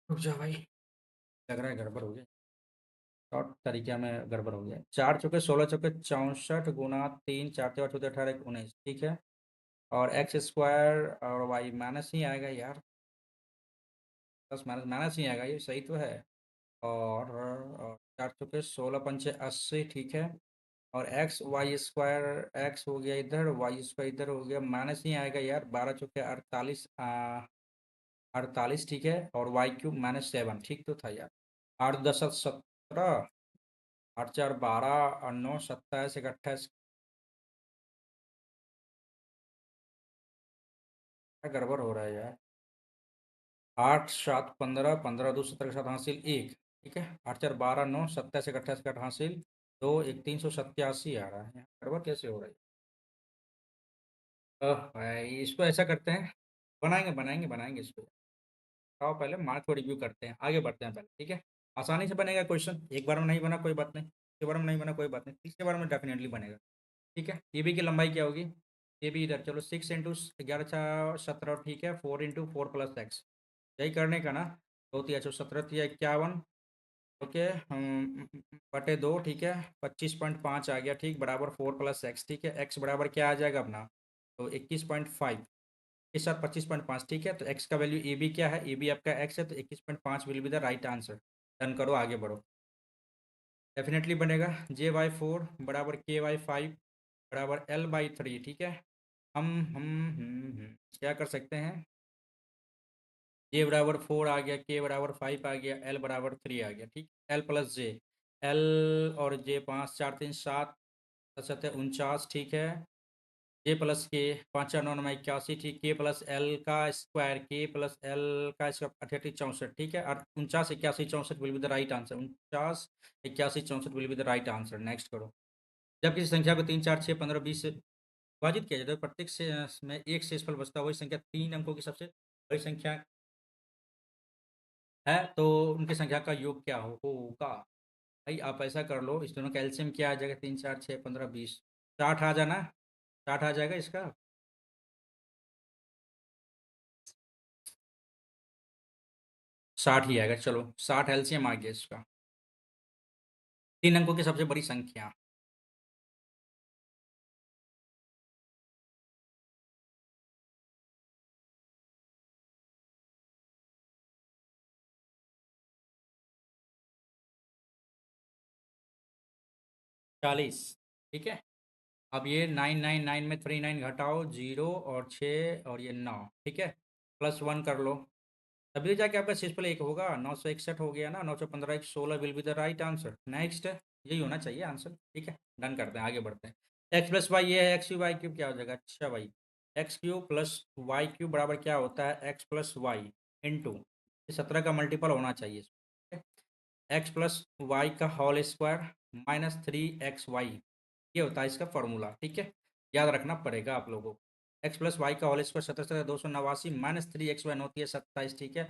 रुक जा भाई, लग रहा है गड़बड़ हो गया, शॉर्ट तरीके में गड़बड़ हो गया। 4 चौके 16 चौके 64 गुना 3, 4 4 चौके 18 19, ठीक है, और एक्स स्क्वायर और वाई माइनस ही आएगा यार, प्लस माइनस माइनस ही आएगा, ये सही तो है। और 4 चौके 16 पंचे 80, ठीक है, और एक्स वाई स्क्वायर, एक्स हो गया इधर, वाई स्क्वायर इधर हो गया, माइनस ही आएगा यार, 12 चौके 48 48, ठीक है, और वाई क्यूब माइनस 7, ठीक तो था यार। 8 10 17, 8 4 12 और 9 27 एक 28, क्या गड़बड़ हो रहा है यार? 8 7 15, 15 2 17 के साथ हासिल 1, ठीक है, 8 4 12 9 27 एक 28 के साथ हासिल 2, 1 387 आ रहा है, गड़बड़ कैसे हो रहा है? भाई इसको ऐसा करते हैं, बनाएंगे बनाएंगे बनाएंगे इसको। आओ पहले मार्क को रिव्यू करते हैं, आगे बढ़ते हैं पहले, ठीक है। आसानी से बनेगा क्वेश्चन, एक बार में नहीं बना कोई बात नहीं, दूसरी बार में नहीं बना कोई बात नहीं, तीसरी बार में डेफिनेटली बनेगा, ठीक है। ए बी की लंबाई क्या होगी? ए बी इधर, चलो 6 इंटू 11 17, ठीक है, 4 इंटू 4 प्लस एक्स, यही करने का ना। 2 तिया 17 तिया 51, ओके, बटे 2, ठीक है, 25.5 आ गया, ठीक, बराबर 4 प्लस एक्स, ठीक है, एक्स बराबर क्या आ जाएगा अपना, तो 21.5 के साथ 25.5, ठीक है, तो x का वैल्यू ए बी क्या है, ए बी आपका x है, तो 21.5 will be the right answer. Done करो, आगे बढ़ो, डेफिनेटली बनेगा। Jy4 बराबर Ky5 बराबर L/3, ठीक है। हम क्या कर सकते हैं, J बराबर 4 आ गया, K बराबर 5 आ गया, L बराबर 3 आ गया, ठीक, L प्लस जे, L और J 5 4 3 7 7 49, ठीक है, के प्लस के 5 9 9 81, ठीक, के प्लस एल का स्क्वायर, के प्लस एल का स्क्वायर 88 64, ठीक है, और 49 81 64 will be the right answer, 49 81 64 will be the right answer. Next करो। जब किसी संख्या को 3 4 6 15 20 से विभाजित किया जाता है, प्रत्येक से में एक शेषफल बचता है, वही संख्या 3 अंकों की सबसे बड़ी संख्या है, तो उनकी संख्या का योग क्या होगा? भाई आप ऐसा कर लो, इस दोनों का एलसीएम क्या आ जाएगा, 3 4 6 15 20, 60 आ जाना, 60 आ जाएगा इसका। 60 ही आएगा, चलो 60 एलसीएम आ गया इसका, 3 अंकों की सबसे बड़ी संख्या। 40, ठीक है। अब ये 999 में 39 घटाओ, 0 और 6 और ये 9, ठीक है, प्लस 1 कर लो, तभी तो जाके आपका शेषफल 1 होगा, 961 हो गया ना, 915 1 16 will be the right answer. Next, यही होना चाहिए आंसर, ठीक है, डन करते हैं, आगे बढ़ते हैं। एक्स प्लस वाई ये है, एक्स क्यूब वाई क्यूब क्या हो जाएगा, अच्छा भाई, x cube plus y cube बराबर क्या होता है, एक्स प्लस वाई इंटू 17 का मल्टीपल होना चाहिए, ठीक है, एक्स प्लस वाई का होल स्क्वायर माइनस 3xy, ये होता है इसका फॉर्मूला, ठीक है, याद रखना पड़ेगा आप लोगों को। एक्स प्लस वाई का होल स्क्वायर 17 289 माइनस 3xy होती है 27, ठीक है,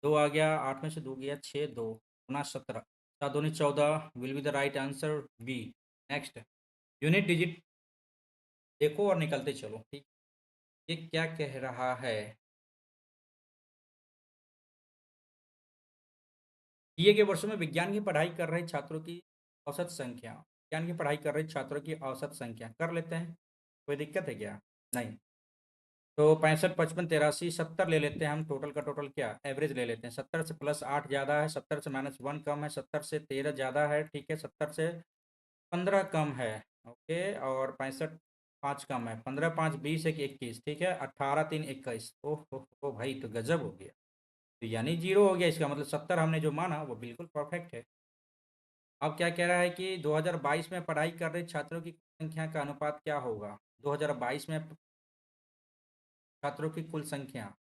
2 आ गया, 8 में से 2 गया 6, 2 गुना 17, 7 दूनी 14 will be the right answer B. Next, unit digit देखो और निकलते चलो, ठीक, ये क्या कह रहा है, दिए गए वर्षों में विज्ञान की पढ़ाई कर रहे छात्रों की औसत संख्या, विज्ञान की पढ़ाई कर रहे छात्रों की औसत संख्या कर लेते हैं, कोई दिक्कत है क्या? नहीं। तो 65, 55, 83, 70 ले लेते हैं हम, टोटल का टोटल क्या एवरेज ले लेते हैं। 70 से प्लस 8 ज़्यादा है, 70 से -1 कम है, 70 से 13 ज़्यादा है, ठीक है, 70 से 15 कम है, ओके, और 65 5 कम है, 15 5 20 1 21, ठीक है, 18 3 21। ओह हो भाई, तो गजब हो गया। तो यानी जीरो हो गया, इसका मतलब 70 हमने जो माना वो बिल्कुल परफेक्ट है। अब क्या कह रहा है कि 2022 में पढ़ाई कर रहे छात्रों की संख्या का अनुपात क्या होगा। 2022 में छात्रों की कुल संख्या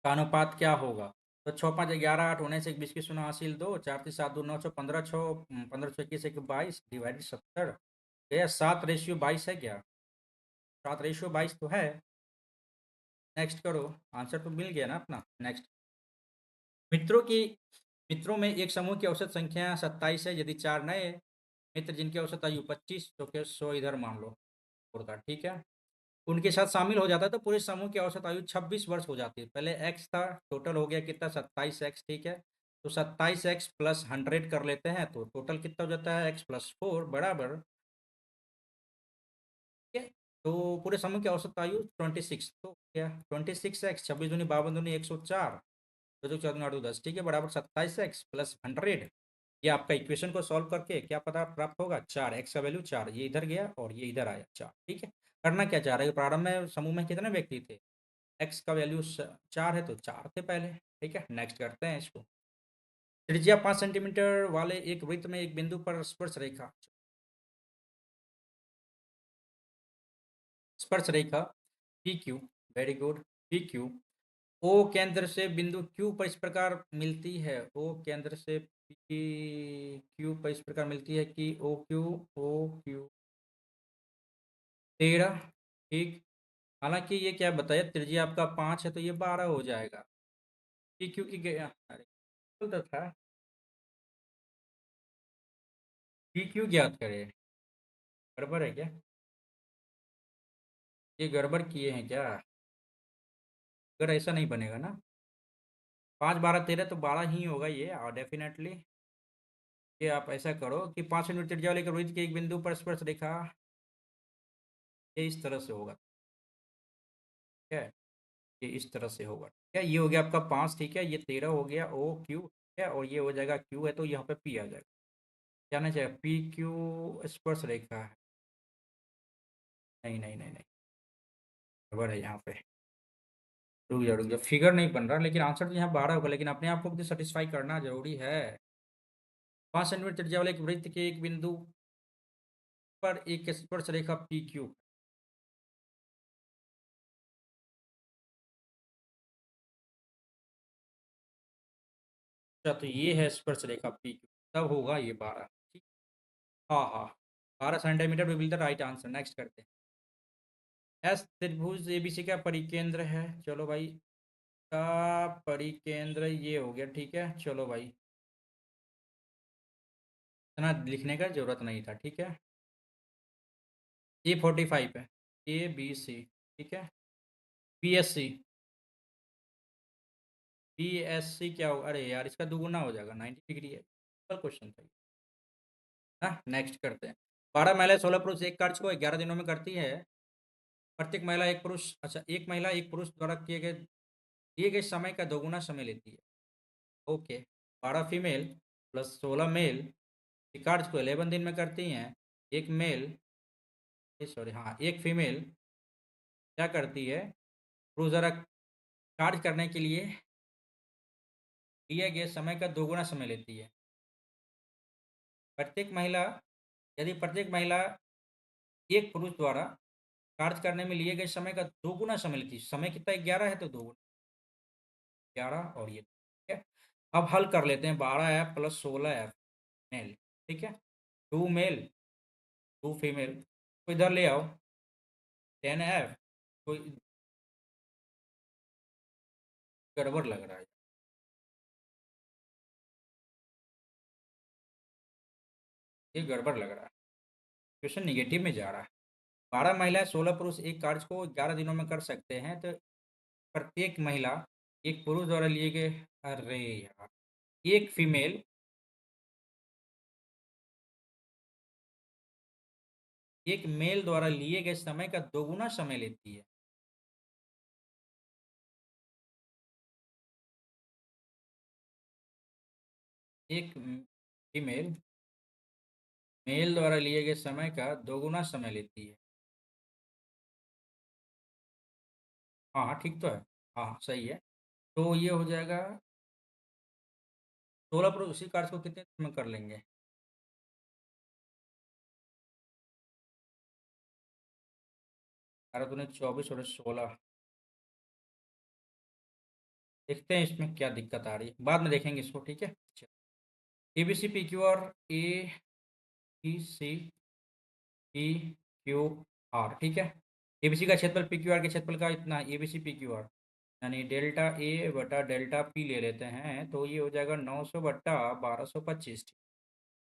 का अनुपात क्या होगा। तो 6 5 11 8 19 1 20 की 0 हासिल 2 4 3 7 2 9 6 15 6 15 6 21 1 22 डिवाइडेड 70। क्या 7:22 है क्या। 7:22 तो है। नेक्स्ट करो। आंसर तो मिल गया ना अपना। नेक्स्ट। मित्रों की मित्रों में एक समूह की औसत संख्या 27 है। यदि 4 नए मित्र जिनकी औसत आयु 25, तो क्या 100 इधर मान लो होगा, ठीक है, उनके साथ शामिल हो जाता है तो पूरे समूह की औसत आयु 26 वर्ष हो जाती है। पहले एक्स था, टोटल हो गया कितना 27x, ठीक है, तो 27x प्लस 100 कर लेते हैं तो टोटल कितना हो जाता है x प्लस 4 बराबर, ठीक है, तो पूरे समूह की औसत आयु 26, तो क्या 26x 26 दूनी 52 दूनी 104, तो जो 14 8 10, ठीक है, बराबर 27x प्लस 100। ये आपका इक्वेशन को सॉल्व करके क्या पता प्राप्त होगा 4, एक्स का वैल्यू 4, ये इधर गया और ये इधर आया 4, ठीक है। करना क्या चाह रहे हैं, प्रारंभ में समूह में कितने व्यक्ति थे, एक्स का वैल्यू 4 है तो 4 थे पहले, ठीक है। नेक्स्ट करते हैं इसको। त्रिज्या 5 सेंटीमीटर वाले एक वृत्त में एक बिंदु पर स्पर्श रेखा P Q, very good, P Q O केंद्र से बिंदु क्यू पर इस प्रकार मिलती है। ओ केंद्र से पी क्यू पर इस प्रकार मिलती है कि ओ क्यू 13, ठीक। हालांकि ये क्या बताया, त्रिज्या आपका 5 है तो ये 12 हो जाएगा। पी क्यू की अरे तो था, पी क्यू ज्ञात करें। गड़बड़ है क्या, ये गड़बड़ किए हैं क्या। अगर ऐसा नहीं बनेगा ना, 5 12 13 तो 12 ही होगा ये, और डेफिनेटली ये आप ऐसा करो कि 5 सेंटीमीटर त्रिज्या वाले वृत्त के एक बिंदु पर स्पर्श रेखा ये इस तरह से होगा, ठीक है, ये इस तरह से होगा, ठीक है। ये हो गया आपका 5, ठीक है, ये 13 हो गया ओ क्यू, ठीक है, और ये हो जाएगा क्यू है तो यहाँ पे पी आ जाएगा। जाना चाहिए पी क्यू स्पर्श रेखा है। नहीं नहीं नहीं नहीं, गड़बड़ है यहाँ पे। रुक जा, फिगर नहीं बन रहा, लेकिन आंसर तो यहाँ 12 होगा, लेकिन अपने आप को भी सेटिस्फाई करना जरूरी है। 5 सेंटीमीटर त्रिज्या वाले एक वृत्त के एक बिंदु पर एक स्पर्श रेखा पी क्यू। अच्छा, तो ये है स्पर्श रेखा पी क्यू, तब होगा ये 12, ठीक। हाँ हाँ, 12 centimetre will be the right answer. Next करते हैं। एस त्रिभुज एबीसी का परिकेंद्र है, चलो भाई, का परिकेंद्र ये हो गया, ठीक है, चलो भाई, इतना लिखने का जरूरत नहीं था, ठीक है। ये 45 है, ए बी सी, ठीक है, B S C, B S C क्या होगा, अरे यार इसका दुगुना हो जाएगा, 90 डिग्री है, क्वेश्चन था ना। नेक्स्ट करते हैं। 12 महिला 16 पुरुष एक कार्य को 11 दिनों में करती है। प्रत्येक महिला एक पुरुष, अच्छा, एक महिला एक पुरुष द्वारा दिए गए समय का दोगुना समय लेती है, ओके। 12 फीमेल प्लस 16 मेल कार्य को 11 दिन में करती हैं। एक मेल, सॉरी हाँ, एक फीमेल क्या करती है, पुरुष द्वारा कार्य करने के लिए दिए गए समय का दोगुना समय लेती है। प्रत्येक महिला यदि प्रत्येक महिला एक पुरुष द्वारा कार्य करने में लिए गए समय का दोगुना समय लेती है, समय कितना 11 है तो दोगुना 11, और ये ठीक है। अब हल कर लेते हैं। 12F प्लस 16F मेल, ठीक है, 2 मेल 2 फीमेल, तो इधर ले आओ 10F, तो गड़बड़ लग रहा है, ये गड़बड़ लग रहा है, क्वेश्चन निगेटिव में जा रहा है। 12 महिला 16 पुरुष एक कार्य को 11 दिनों में कर सकते हैं, तो प्रत्येक महिला एक पुरुष द्वारा लिए गए, अरे यार, एक फीमेल एक मेल द्वारा लिए गए समय का दोगुना समय लेती है। एक फीमेल मेल द्वारा लिए गए समय का दोगुना समय लेती है। हाँ हाँ ठीक तो है। हाँ हाँ सही है। तो ये हो जाएगा 16 पर उसी कार्य को कितने दिन में कर लेंगे? 12 दूनी 24 और 16। देखते हैं इसमें क्या दिक्कत आ रही है, बाद में देखेंगे इसको, ठीक है। ABC P Q R A B C P Q R, ठीक है। एबीसी का क्षेत्रफल पी क्यू आर के क्षेत्रफल का इतना है, एबीसी पी क्यू आर यानी डेल्टा ए बटा डेल्टा पी ले लेते हैं, तो ये हो जाएगा 900 बटा 1225।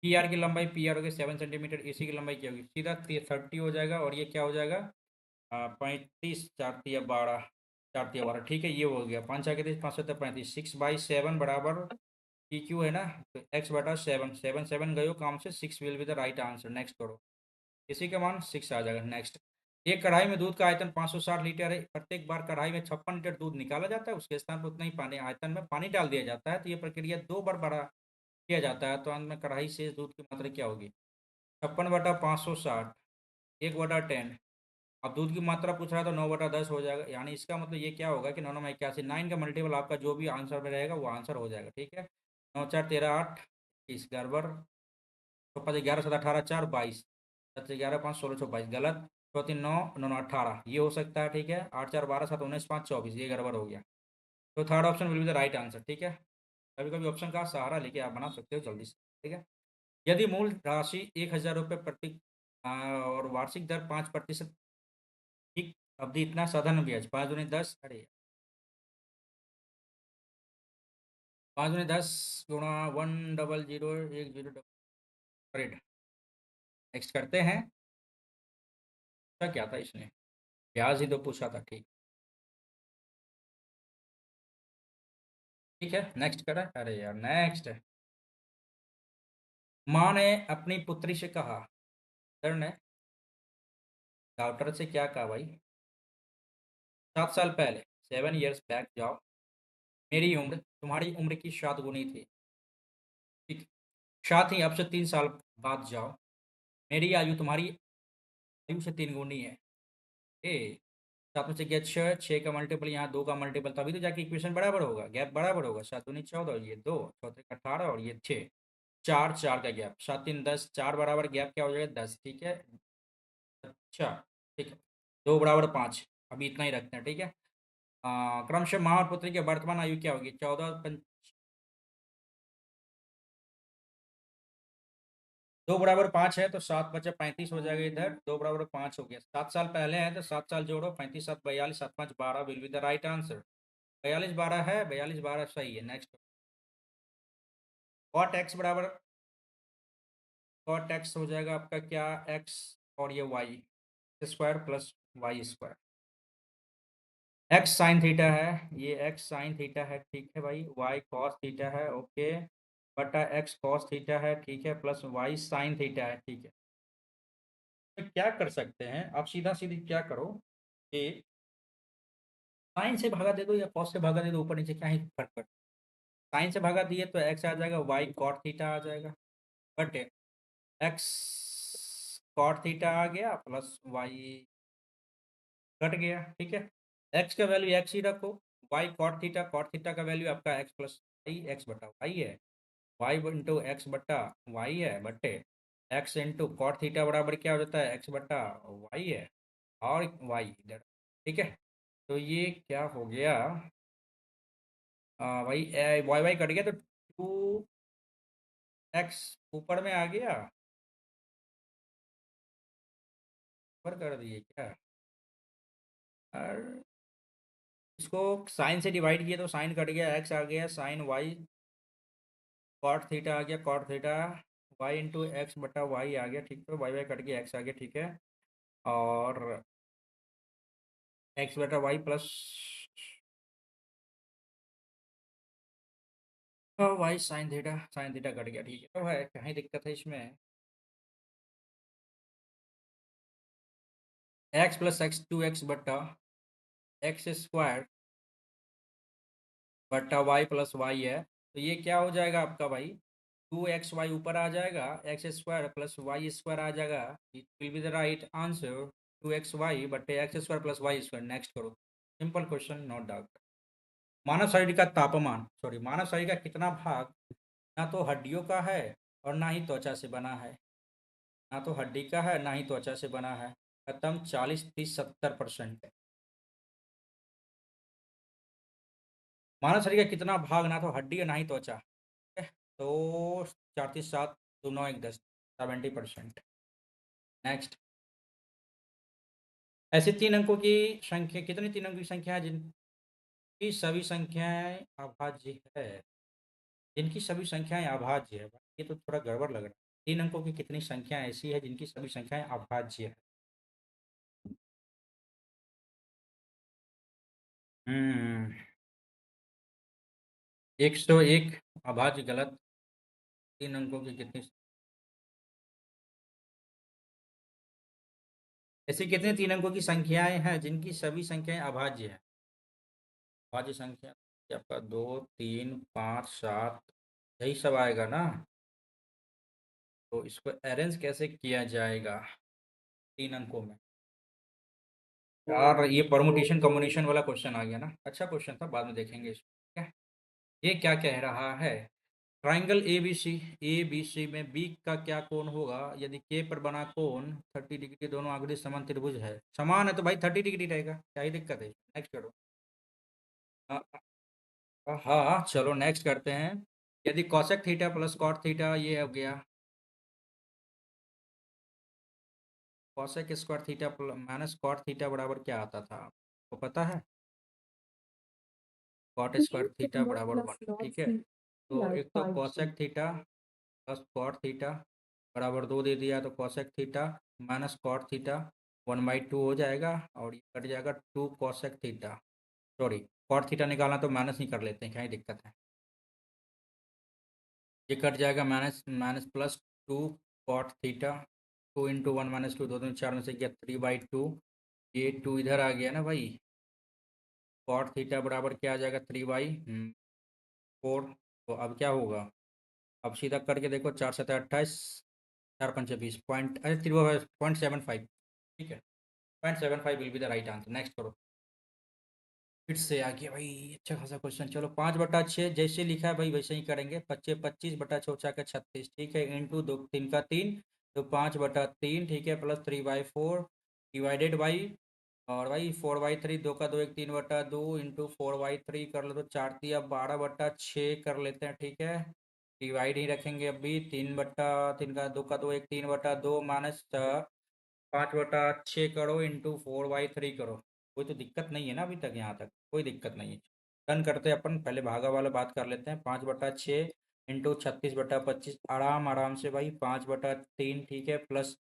पी आर की लंबाई पी आर हो गई 7 सेंटीमीटर, ए सी की लंबाई क्या होगी, सीधा 30 हो जाएगा, और ये क्या हो जाएगा 35, 4 तिया 12, 4 तिया 12, ठीक है। ये हो गया 5 4 के 30, 5 7 35, 6/7 बराबर पी क्यू है ना, तो एक्स बटा 7, 7 7 गयो काम से, 6 will be the right answer. Next करो, इसी का मान 6 आ जाएगा। नेक्स्ट, एक कढ़ाई में दूध का आयतन 560 लीटर है, प्रत्येक बार कढ़ाई में 56 लीटर दूध निकाला जाता है, उसके स्थान पर उतना ही पानी आयतन में पानी डाल दिया जाता है, तो ये प्रक्रिया 2 बार बड़ा किया जाता है, तो अंत में कढ़ाई से दूध की मात्रा क्या होगी? 56/560, 1/10। अब दूध की मात्रा पूछ रहा है तो 9/10 हो जाएगा, यानी इसका मतलब ये क्या होगा कि 9 9 81, 9 का मल्टीपल आपका जो भी आंसर में रहेगा वो आंसर हो जाएगा, ठीक है। 9 4 13 8, इस गड़बड़। तो 5 11 7 18 4 22, 7 11 5 16 6 22 गलत। 4 3 9 9 9 18 ये हो सकता है, ठीक है। 8 4 12 7 19 5 24 ये गड़बड़ हो गया। तो third option will be the right answer, ठीक है। कभी कभी ऑप्शन का सहारा लेके आप बना सकते हो जल्दी से, ठीक है। यदि मूल राशि 1,000 रुपये प्रति और वार्षिक दर 5% ठीक अवधि इतना साधारण ब्याज 5 दूनी 10, अरे 5 दूनी 10 गुणा 100 1 0। नेक्स्ट करते हैं। क्या था इसने, ब्याज ही तो पूछा था, ठीक। ठीक है नेक्स्ट करें, अरे यार नेक्स्ट है। माँ ने अपनी पुत्री से कहा, सर ने डॉक्टर से क्या कहा भाई, 7 साल पहले 7 years बैक जाओ, मेरी उम्र तुम्हारी उम्र की 7 गुनी थी, ठीक। साथ ही अब से 3 साल बाद जाओ, मेरी आयु तुम्हारी आयु से 3 गुनी है। ए, सात में से गया 6, 6 का मल्टीपल यहाँ 2 का मल्टीपल, तभी तो जाके इक्वेशन बराबर होगा, गैप बराबर होगा। 7 दूनी 14 और ये 2, 14 18 और ये 6, 4 4 का गैप, 7 3 10, 4 बराबर गैप क्या हो जाएगा 10, ठीक है। अच्छा ठीक है, 2 बराबर 5, अभी इतना ही रखते हैं, ठीक है। क्रमशः माँ और पुत्री की वर्तमान आयु क्या होगी, 2 बराबर 5 है, तो 7 बचे 35 हो जाएगा, इधर 2 बराबर 5 हो गया। 7 साल पहले है तो 7 साल जोड़ो, 35 7 42, 7 5 12 will be the right answer. 42 12 है, 42 12 सही है। नेक्स्ट, कॉट एक्स बराबर, कॉट एक्स हो जाएगा आपका क्या, एक्स और ये y square plus Y square. X sine theta है, ये एक्स साइन थीटा है, ठीक है भाई। वाई कॉस थीटा है, ओके, बटा एक्स कॉस थीटा है, ठीक है, प्लस वाई साइन थीटा है, ठीक है। तो क्या कर सकते हैं आप, सीधा सीधी क्या करो कि साइन से भागा दे दो या कॉस से भागा दे दो, ऊपर नीचे क्या ही फर्क पड़ता है। साइन से भागा दिए तो एक्स आ जाएगा, वाई कॉट थीटा आ जाएगा, बट एक्स कॉट थीटा आ गया प्लस वाई कट गया, ठीक है। एक्स का वैल्यू एक्स ही रखो, वाई कॉट थीटा का वैल्यू आपका एक्स प्लस वाई, एक्स बटा वाई है, वाई इंटू एक्स बटा वाई है, बटे एक्स इंटू कॉट थीटा बराबर क्या हो जाता है, एक्स बटा वाई है, और वाई इधर, ठीक है। तो ये क्या हो गया, भाई वाई वाई कट गया, तो 2x ऊपर में आ गया, ऊपर कर दिए क्या, और इसको साइन से डिवाइड किया तो साइन कट गया, एक्स आ गया, साइन वाई कॉट थीटा आ गया, cot theta y into x बटा वाई आ गया, ठीक है। वाई वाई कट गया, एक्स आ गया, ठीक है। और एक्स बटा y plus y sine theta cut गया, ठीक है। तो है कहीं दिक्कत है इसमें, एक्स प्लस एक्स 2x बटा एक्स स्क्वायर बटा वाई प्लस वाई है, तो ये क्या हो जाएगा आपका भाई, 2xy ऊपर आ जाएगा, X square plus Y square आ जाएगा, it will be the right answer, 2xy बटे X square plus Y square. Next करो, सिंपल क्वेश्चन, नोट डाउट। मानव शरीर का तापमान, सॉरी, मानव शरीर का कितना भाग ना तो हड्डियों का है और ना ही त्वचा से बना है, ना तो हड्डी का है ना ही त्वचा से बना है, खत्म, 40 30 70%। मानव शरीर का कितना भाग ना तो हड्डी और ना ही त्वचा, ठीक है, तो 4 3 7 2 9 1 10, 70%। नेक्स्ट, ऐसे तीन अंकों की संख्या, कितनी तीन अंकों की संख्या है जिनकी सभी संख्याएं अभाज्य है, जिनकी सभी संख्याएं अभाज्य है, ये तो थोड़ा गड़बड़ लग रहा है। तीन अंकों की कितनी संख्या ऐसी है जिनकी सभी संख्याएं अभाज्य है? हम्म 101 अभाज्य, गलत। तीन अंकों की कितनी, ऐसी कितनी तीन अंकों की संख्याएं हैं जिनकी सभी संख्याएं अभाज्य है? अभाज्य संख्या आपका 2 3 5 7, यही सब आएगा ना। तो इसको अरेंज कैसे किया जाएगा तीन अंकों में? यार ये परमुटेशन कम्बिनेशन वाला क्वेश्चन आ गया ना, अच्छा क्वेश्चन था, बाद में देखेंगे इसको, ठीक है। ये क्या कह रहा है, ट्राइंगल ए बी सी में बी का क्या कोण होगा यदि के पर बना कोण 30 डिग्री, दोनों आंगुरी समान त्रिभुज है, समान है तो भाई 30 डिग्री रहेगा, क्या ही दिक्कत है। नेक्स्ट करो। हाँ हाँ, चलो नेक्स्ट करते हैं। यदि cosec theta plus cot theta, ये हो गया cosec square theta minus cot theta बराबर क्या आता था, आपको पता है? कॉट स्क्वायर थीटा 1 बराबर plus 1, not ठीक है। C तो light एक तो 5G. Cosec theta plus cot theta बराबर 2 दे दिया, तो cosec theta minus cot theta 1/2 हो जाएगा, और ये कट जाएगा 2 cosec theta, sorry, cot theta निकालना तो माइनस ही कर लेते हैं, क्या ही दिक्कत है। ये कट जाएगा, minus minus plus 2 cot theta, 2 into 1 - 2, 2 दूनी 4 में से गया 3/2, ये 2 इधर आ गया ना भाई, कॉट थीटा बराबर क्या आ जाएगा, 3/4। तो अब क्या होगा, अब सीधा करके देखो, 4 7 28, 4 5 20, पॉइंट, अरे 0.75, ठीक है, 0.75 will be the right answer. Next करो, फिर से आ गया भाई, अच्छा खासा क्वेश्चन। चलो 5/6 जैसे लिखा है भाई वैसे ही करेंगे, 25 25 बटा 4 36, ठीक है, इंटू 2 3 का 3, तो 5/3, ठीक है, प्लस 3/4 डिवाइडेड बाई, और भाई 4/3, 2 का 2 1, 3/2 इंटू 4/3 कर लो तो 4 × 12/6 कर लेते हैं, ठीक है, डिवाइड ही रखेंगे अभी, 3 का 2 1, 3/2 माइनस 5/6 करो इंटू 4/3 करो। कोई तो दिक्कत नहीं है ना अभी तक, यहाँ तक कोई दिक्कत नहीं है। डन करते हैं अपन, पहले भागा वाला बात कर लेते हैं, 5/6 इंटू 36/25, आराम आराम से भाई, 5/3, ठीक है, प्लस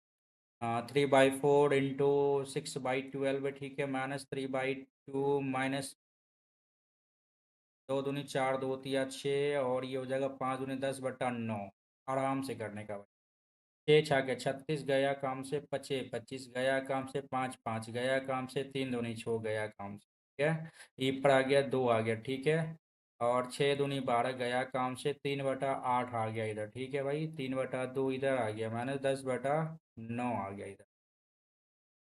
3/4 इंटू 6/12, ठीक है, -3/2 माइनस 2 दूनी 4, 2 तिया 6, और ये हो जाएगा 5 दूनी 10/9, आराम से करने का भाई। 6 6 36 गया काम से, 25 25 गया काम से, 5 5 गया काम से, 3 दूनी 6 गया काम से, ठीक है, ये पर आ गया 2 आ गया, ठीक है, और 6 दूनी 12 गया काम से, 3/8 आ गया इधर, ठीक है भाई, 3/2 इधर आ गया, -10/9 आ गया इधर।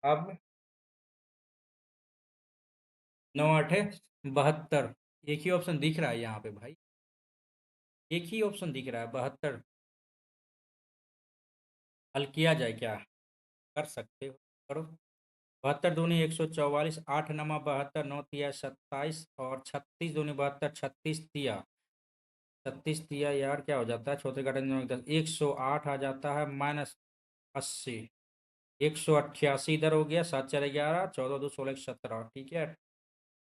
अब 9 8 72, एक ही ऑप्शन दिख रहा है यहाँ पे भाई, एक ही ऑप्शन दिख रहा है 72। हल किया जाए क्या, कर सकते हो, करो। 72 दूनी 144, 8 नमा 72, 9 तिया 27, और 36 दूनी 72, 36 तिया, 36 तिया यार क्या हो जाता है, छोटे घटाएं 10, 108 आ जाता है, -80, 188 इधर हो गया, 7 4 11, 14 2 16 17, ठीक है,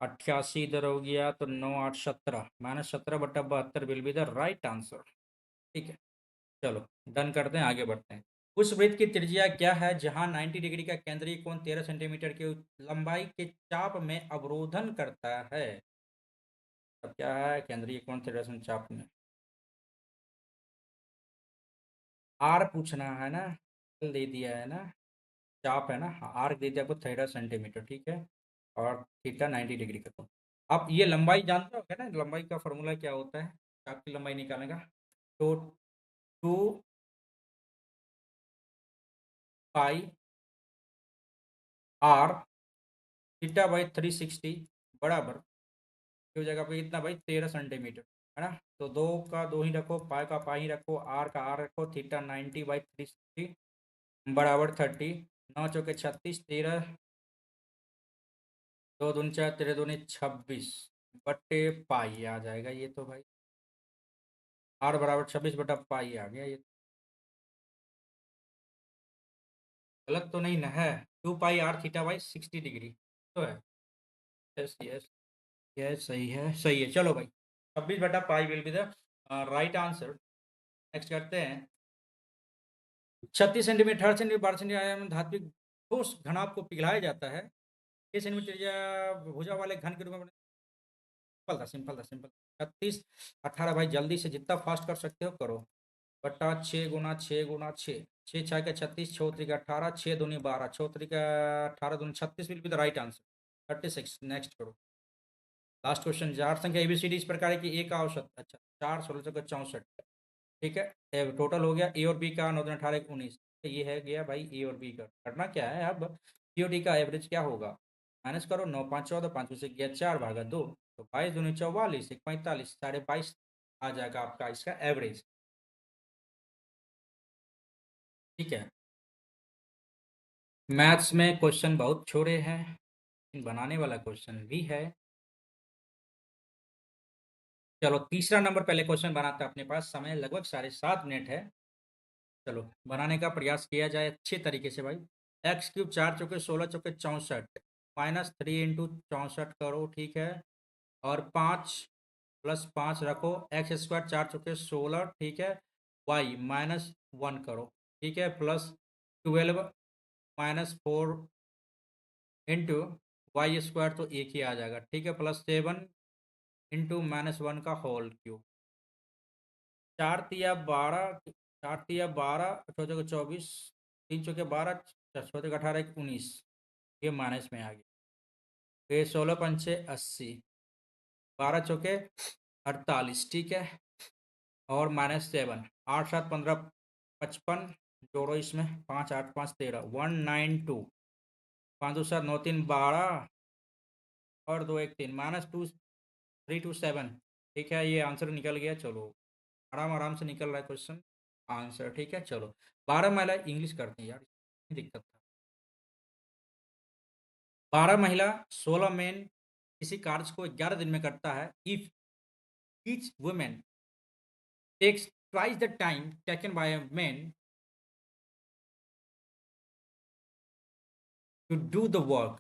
88 इधर हो गया, तो 9 8 17, -17/72 will be the right answer, ठीक है। चलो डन करते हैं, आगे बढ़ते हैं। उस वृत्त की त्रिज्या क्या है जहां 90 डिग्री का केंद्रीय कोण 13 सेंटीमीटर की लंबाई के चाप में अवरोधन करता है? अब क्या है, केंद्रीय कोण 13 चाप में, आर पूछना है ना, दे दिया है ना, चाप है ना, आर्क दे दिया आपको 13 सेंटीमीटर, ठीक है, और थीटा 90 डिग्री का। तो आप ये लंबाई जानते हो क्या ना, लंबाई का फॉर्मूला क्या होता है चाप की लंबाई निकालने का? तो 2 पाई आर थीटा बाई 360 बराबर हो जाएगा आपका कितना भाई, 13 सेंटीमीटर, है ना। तो 2 का 2 ही रखो, पाई का पाई ही रखो, आर का आर रखो, थीटा 90 बाई 360 बराबर 30, 9 चौके 36, 13 दो दूनी 4, 13 दूनी 26 बट्टे पाई आ जाएगा ये तो भाई, आर बराबर 26 बटा पाई आ गया ये। गलत तो नहीं ना है? 2 पाई आर थीटा बाई 60 डिग्री तो है। यस यस यस, सही है सही है। चलो भाई, 26 बटा pi will be the right answer. Next करते हैं। 36 सेंटीमीटर, 18 सेंटीमीटर, 12 सेंटीमीटर आयाम में धात्विक ठोस घनाभ को पिघलाया जाता है। 6 सेंटीमीटर या भुजा वाले घन के रूप में। सिंपल था सिंपल था सिंपल। 36 18 भाई, जल्दी से जितना फास्ट कर सकते हो करो। बट्टा 6 गुना 6 गुना 6, 6 छः का 36, 6 3 का 18, 6 दूनी 12, 6 3 का 18 दूनी 36 will be the right answer. 36 next करो। Last question. चार संख्या एबीसीडी इस प्रकार है कि ए का औसत, अच्छा 4 16 का 64, ठीक है। टोटल हो गया ए और बी का 9 दूनी 18 19, ये है गया भाई ए और बी का। करना क्या है अब, सी और डी का एवरेज क्या होगा, माइनस करो। 9 5 14, 5 से गया 4 भागा 2, तो 22 दूनी 44, 1 45, 22.5 आ जाएगा आपका इसका एवरेज, ठीक है। मैथ्स में क्वेश्चन बहुत छोड़े हैं, बनाने वाला क्वेश्चन भी है। चलो तीसरा नंबर पहले क्वेश्चन बनाता है, अपने पास समय लगभग 7.5 मिनट है। चलो बनाने का प्रयास किया जाए अच्छे तरीके से भाई। एक्स क्यूब 4 चौके 16 चौके 64 -3 इंटू 64 करो, ठीक है। और 5 प्लस 5 रखो, एक्स स्क्वायर 4 चौके 16, ठीक है। वाई -1 करो, ठीक है, प्लस 12 -4 इंटू वाई स्क्वायर, तो एक ही आ जाएगा, ठीक है, प्लस 7 इंटू -1 का होल क्यूब। 4 तिया 12, 4 तिया 12, चौदह को 24, 3 चौके 12, चौदह का 18, 19, ये माइनस में आ गया। फिर 16 पंचे 80, 12 चौके 48, ठीक है, और -7, 8 7 15 55, जोड़ो इसमें 5 8 5 13, 192, 5 2 7 9 3 12, और 2 1 3 -2 327, ठीक है, ये आंसर निकल गया। चलो आराम आराम से निकल रहा है क्वेश्चन आंसर, ठीक है। चलो 12 महिला इंग्लिश करते हैं यार, दिक्कत था। 12 महिला 16 मैन किसी कार्य को 11 दिन में करता है। If each women takes twice the time taken by a man to do the work,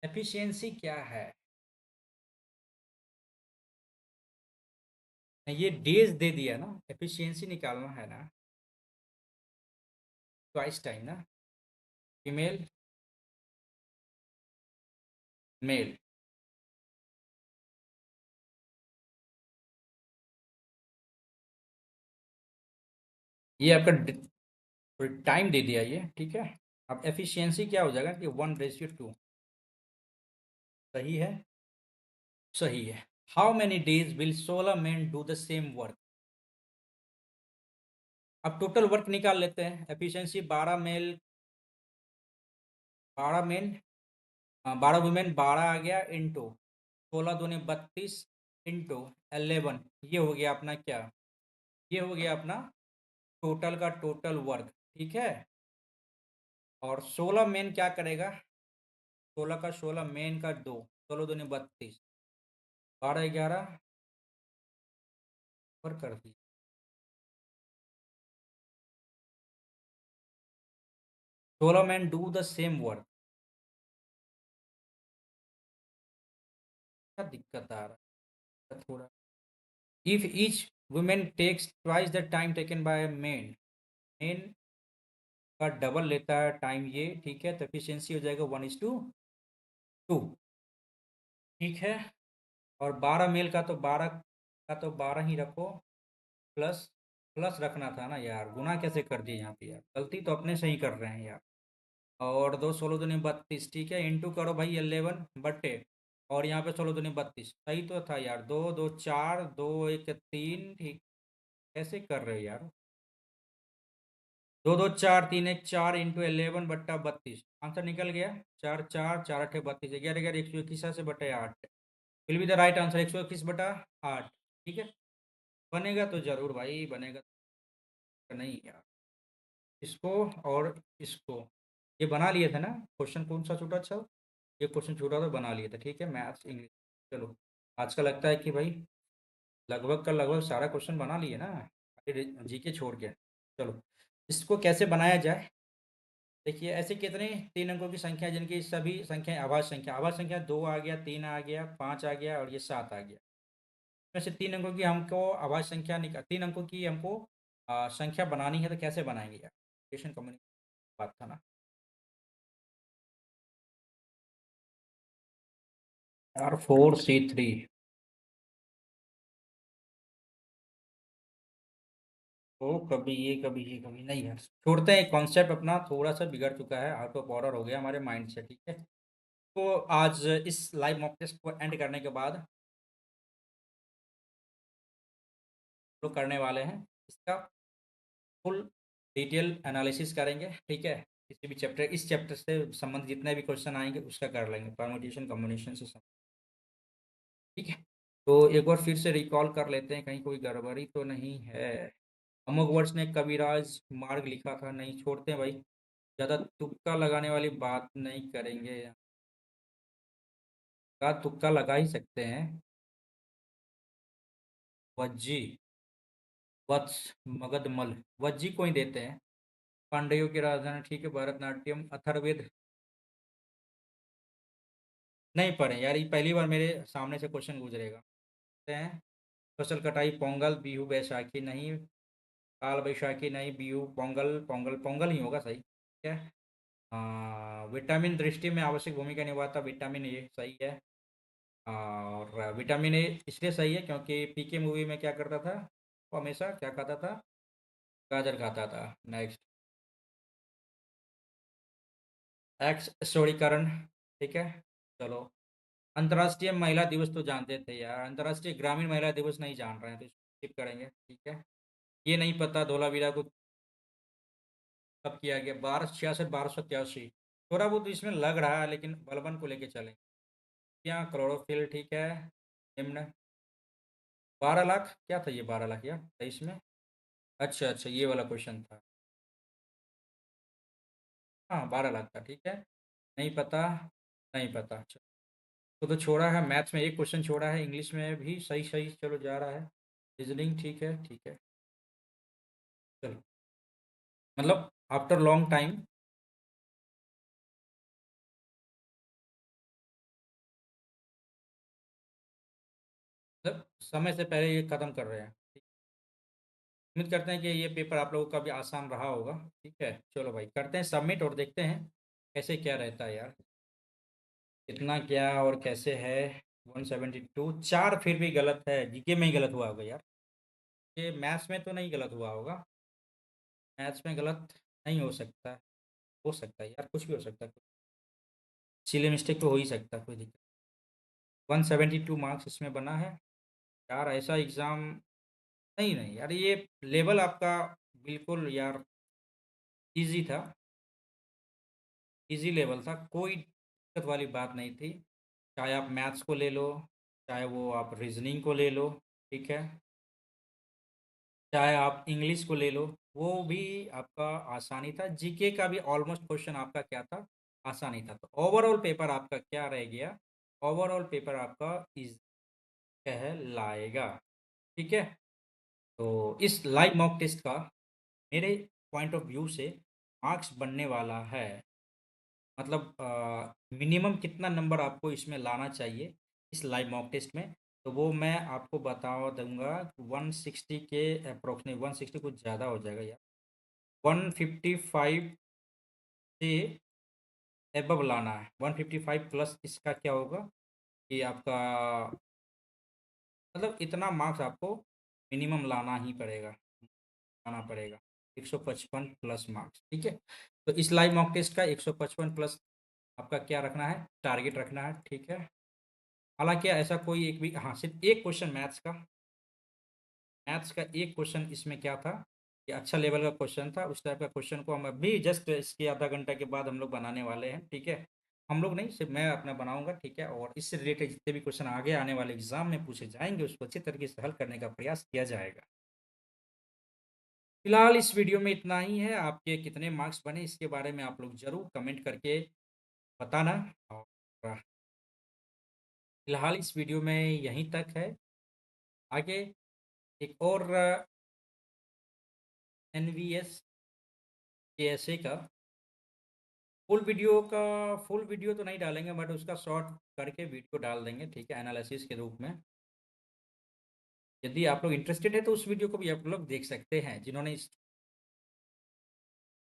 efficiency क्या है? ये डेज दे दिया ना, एफिशिएंसी निकालना है ना, ट्वाइस टाइम ना, फीमेल मेल। ये आपका टाइम दे दिया ये, ठीक है। अब एफिशिएंसी क्या हो जाएगा कि 1:2, सही है सही है। How many days will 16 man do the same work? अब टोटल वर्क निकाल लेते हैं। एफिशिएंसी 12 मेल 12 मेन 12 वुमेन 12 आ गया, इंटू 16 दूनी 32 इंटू 11, ये हो गया अपना क्या, ये हो गया अपना टोटल का टोटल वर्क, ठीक है। और 16 मेन क्या करेगा, 16 का 16 मेन का 2, 16 दूनी 32, 12 11 पर कर दी। 16 man do the same work, क्या दिक्कत आ रहा है थोड़ा। If each women takes twice the time taken by men, men का डबल लेता है टाइम ये, ठीक है, तो एफिशिएंसी हो जाएगा 1:2, ठीक है। और 12 मेल का तो 12 का तो 12 ही रखो, प्लस प्लस रखना था ना यार, गुना कैसे कर दिए यहाँ पे यार, गलती तो अपने से ही कर रहे हैं यार। और 2 16 दूनी 32, ठीक है, इंटू करो भाई 11 बटे, और यहाँ पे 16 दूनी 32, सही तो था यार, 2 2 4 2 1 3, ठीक, कैसे कर रहे हो यार, 2 2 4 3 1 4 इंटू 11 बट्टा 32, आंसर निकल गया, 4 4 4 8 32, 11 11 121 से बटे 8, will be the right answer 121 बटा 8, ठीक है, बनेगा तो जरूर भाई, बनेगा तो नहीं यार, इसको और इसको ये बना लिए थे ना, क्वेश्चन कौन सा छूटा, अच्छा ये क्वेश्चन छूटा तो बना लिए थे, ठीक है, मैथ्स इंग्लिश, चलो आज का लगता है कि भाई लगभग का लगभग सारा क्वेश्चन बना लिए ना, जीके छोड़ के, चलो इसको कैसे बनाया जाए, देखिए ऐसे कितने 3 अंकों की संख्या जिनकी सभी संख्याएं आभाज्य संख्या 2 आ गया, 3 आ गया, 5 आ गया और ये 7 आ गया, वैसे 3 अंकों की हमको आभाज्य संख्या 3 अंकों की हमको संख्या बनानी है, तो कैसे बनाएंगे यार, क्वेश्चन कम्युनिकेशन बात था ना यार, 4C3, तो कभी ये कभी ये कभी नहीं यार, छोड़ते हैं, कॉन्सेप्ट अपना थोड़ा सा बिगड़ चुका है, आउट ऑफ ऑर्डर हो गया हमारे माइंड से, ठीक है, तो आज इस लाइव मॉक टेस्ट को एंड करने के बाद लोग करने वाले हैं इसका फुल डिटेल एनालिसिस करेंगे, ठीक है, किसी भी चैप्टर, इस चैप्टर से संबंधित जितने भी क्वेश्चन आएंगे उसका कर लेंगे, परम्यूटेशन कॉम्बिनेशन से ठीक है, तो एक बार फिर से रिकॉल कर लेते हैं, कहीं कोई गड़बड़ी तो नहीं है, अमोघ वर्ष ने कविराज मार्ग लिखा था, नहीं, छोड़ते हैं भाई, ज़्यादा तुक्का लगाने वाली बात नहीं करेंगे, का तुक्का लगा ही सकते हैं, वज्जी, वत्स, मगधमल, वज्जी को ही देते हैं, पांड्यों की राजधानी, ठीक है, भरतनाट्यम, अथर्ववेद, नहीं पढ़े यार, ये पहली बार मेरे सामने से क्वेश्चन गुजरेगा, देखते हैं, फसल कटाई, पोंगल, बिहू, बैसाखी नहीं, काल बैसाखी नहीं, बिहू, पोंगल, पोंगल पोंगल ही होगा सही, ठीक है, विटामिन दृष्टि में आवश्यक भूमिका निभाता, विटामिन ए सही है, और विटामिन ए इसलिए सही है क्योंकि पीके मूवी में क्या करता था, वो हमेशा क्या खाता था, गाजर खाता था, नेक्स्ट, एक्स स्टोरीकरण, ठीक है, चलो, अंतर्राष्ट्रीय महिला दिवस तो जानते थे यार, अंतर्राष्ट्रीय ग्रामीण महिला दिवस नहीं जान रहे हैं, तो स्किप करेंगे, ठीक है, ये नहीं पता धोलावीरा को कब किया गया, 1266 1283, थोड़ा बहुत इसमें लग रहा है लेकिन बलबन को लेके चलेंगे, क्या क्लोरोफिल, ठीक है, निम्न, 12 लाख क्या था ये, 12 लाख यार 23 में, अच्छा अच्छा ये वाला क्वेश्चन था, हाँ 12 लाख था, ठीक है, नहीं पता, नहीं पता, अच्छा, तो छोड़ा है, मैथ्स में एक क्वेश्चन छोड़ा है, इंग्लिश में भी सही सही चलो जा रहा है, रीजनिंग ठीक है, ठीक है, चलो, मतलब आफ्टर लॉन्ग टाइम, मतलब समय से पहले ये ख़त्म कर रहे हैं, उम्मीद करते हैं कि ये पेपर आप लोगों का भी आसान रहा होगा, ठीक है, चलो भाई करते हैं सबमिट और देखते हैं कैसे क्या रहता है यार, कितना क्या और कैसे है, 172, 4 फिर भी गलत है, जीके में ही गलत हुआ होगा यार, ये मैथ्स में तो नहीं गलत हुआ होगा, मैथ्स में गलत नहीं हो सकता है यार, कुछ भी हो सकता है, सिली मिस्टेक तो हो ही सकता है, कोई दिक्कत, 172 मार्क्स इसमें बना है यार, ऐसा एग्ज़ाम, नहीं नहीं यार, ये लेवल आपका बिल्कुल यार इजी था, इजी लेवल था, कोई दिक्कत वाली बात नहीं थी, चाहे आप मैथ्स को ले लो, चाहे वो आप रीजनिंग को ले लो, ठीक है, चाहे आप इंग्लिश को ले लो, वो भी आपका आसानी था, जीके का भी ऑलमोस्ट क्वेश्चन आपका क्या था, आसानी था, तो ओवरऑल पेपर आपका क्या रह गया, ओवरऑल पेपर आपका इज कहलाएगा, ठीक है, तो इस लाइव मॉक टेस्ट का मेरे पॉइंट ऑफ व्यू से मार्क्स बनने वाला है, मतलब मिनिमम कितना नंबर आपको इसमें लाना चाहिए इस लाइव मॉक टेस्ट में, तो वो मैं आपको बता दूंगा, 160 के अप्रोक्सीमेट, 160 कुछ ज़्यादा हो जाएगा यार, 155 से एबव लाना है, 155 प्लस इसका क्या होगा कि आपका, मतलब इतना मार्क्स आपको मिनिमम लाना ही पड़ेगा, लाना पड़ेगा, 155 प्लस मार्क्स, ठीक है, तो इस लाइव मॉक टेस्ट का 155 प्लस आपका क्या रखना है, टारगेट रखना है, ठीक है। हालाँकि ऐसा कोई एक भी हाँ, सिर्फ़ एक क्वेश्चन मैथ्स का एक क्वेश्चन इसमें क्या था, कि अच्छा लेवल का क्वेश्चन था, उस टाइप का क्वेश्चन को हम अभी जस्ट इसके आधा घंटा के बाद हम लोग बनाने वाले हैं, ठीक है। हम लोग नहीं, सिर्फ़ मैं अपना बनाऊँगा, ठीक है, और इससे रिलेटेड जितने भी क्वेश्चन आगे आने वाले एग्ज़ाम में पूछे जाएँगे, उसको अच्छे तरीके से हल करने का प्रयास किया जाएगा। फिलहाल इस वीडियो में इतना ही है, आपके कितने मार्क्स बने इसके बारे में आप लोग ज़रूर कमेंट करके बताना और फिलहाल इस वीडियो में यहीं तक है। आगे एक और एनवीएस केएसए का फुल वीडियो तो नहीं डालेंगे बट उसका शॉर्ट करके वीडियो डाल देंगे, ठीक है, एनालिसिस के रूप में। यदि आप लोग इंटरेस्टेड है तो उस वीडियो को भी आप लोग देख सकते हैं। जिन्होंने इस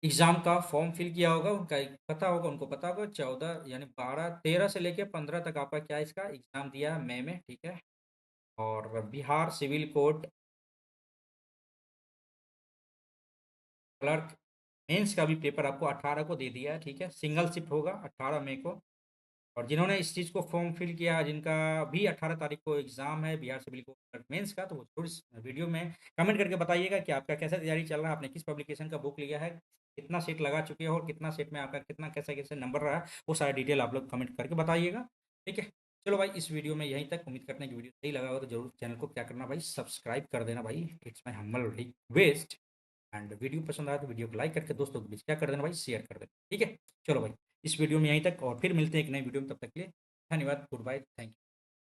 एग्ज़ाम का फॉर्म फिल किया होगा उनका एक पता होगा, उनको पता होगा 14 यानी 12 13 से लेके 15 तक आपका क्या इसका एग्ज़ाम दिया मई में, ठीक है। और Bihar civil court clerk mains का भी पेपर आपको 18 को दे दिया है, ठीक है। सिंगल शिफ्ट होगा 18 मई को। और जिन्होंने इस चीज़ को फॉर्म फिल किया है, जिनका भी 18 तारीख को एग्ज़ाम है बिहार सिविल कोर्ट मेंस का, तो वो ज़रूर इस वीडियो में कमेंट करके बताइएगा कि आपका कैसा तैयारी चल रहा है, आपने किस पब्लिकेशन का बुक लिया है, कितना सेट लगा चुके हो और कितना सेट में आपका कितना कैसा-कैसे नंबर रहा है, वो सारा डिटेल आप लोग कमेंट करके बताइएगा, ठीक है। चलो भाई इस वीडियो में यहीं तक, उम्मीद करते हैं कि वीडियो सही लगा हो तो ज़रूर चैनल को क्या करना भाई, सब्सक्राइब कर देना भाई, it's my humble request. And video पसंद आया तो वीडियो को लाइक करके दोस्तों के बीच क्या कर देना भाई, शेयर कर देना, ठीक है। चलो भाई इस वीडियो में यहीं तक और फिर मिलते हैं एक नई वीडियो में, तब तक के लिए धन्यवाद, गुड बाय, थैंक यू।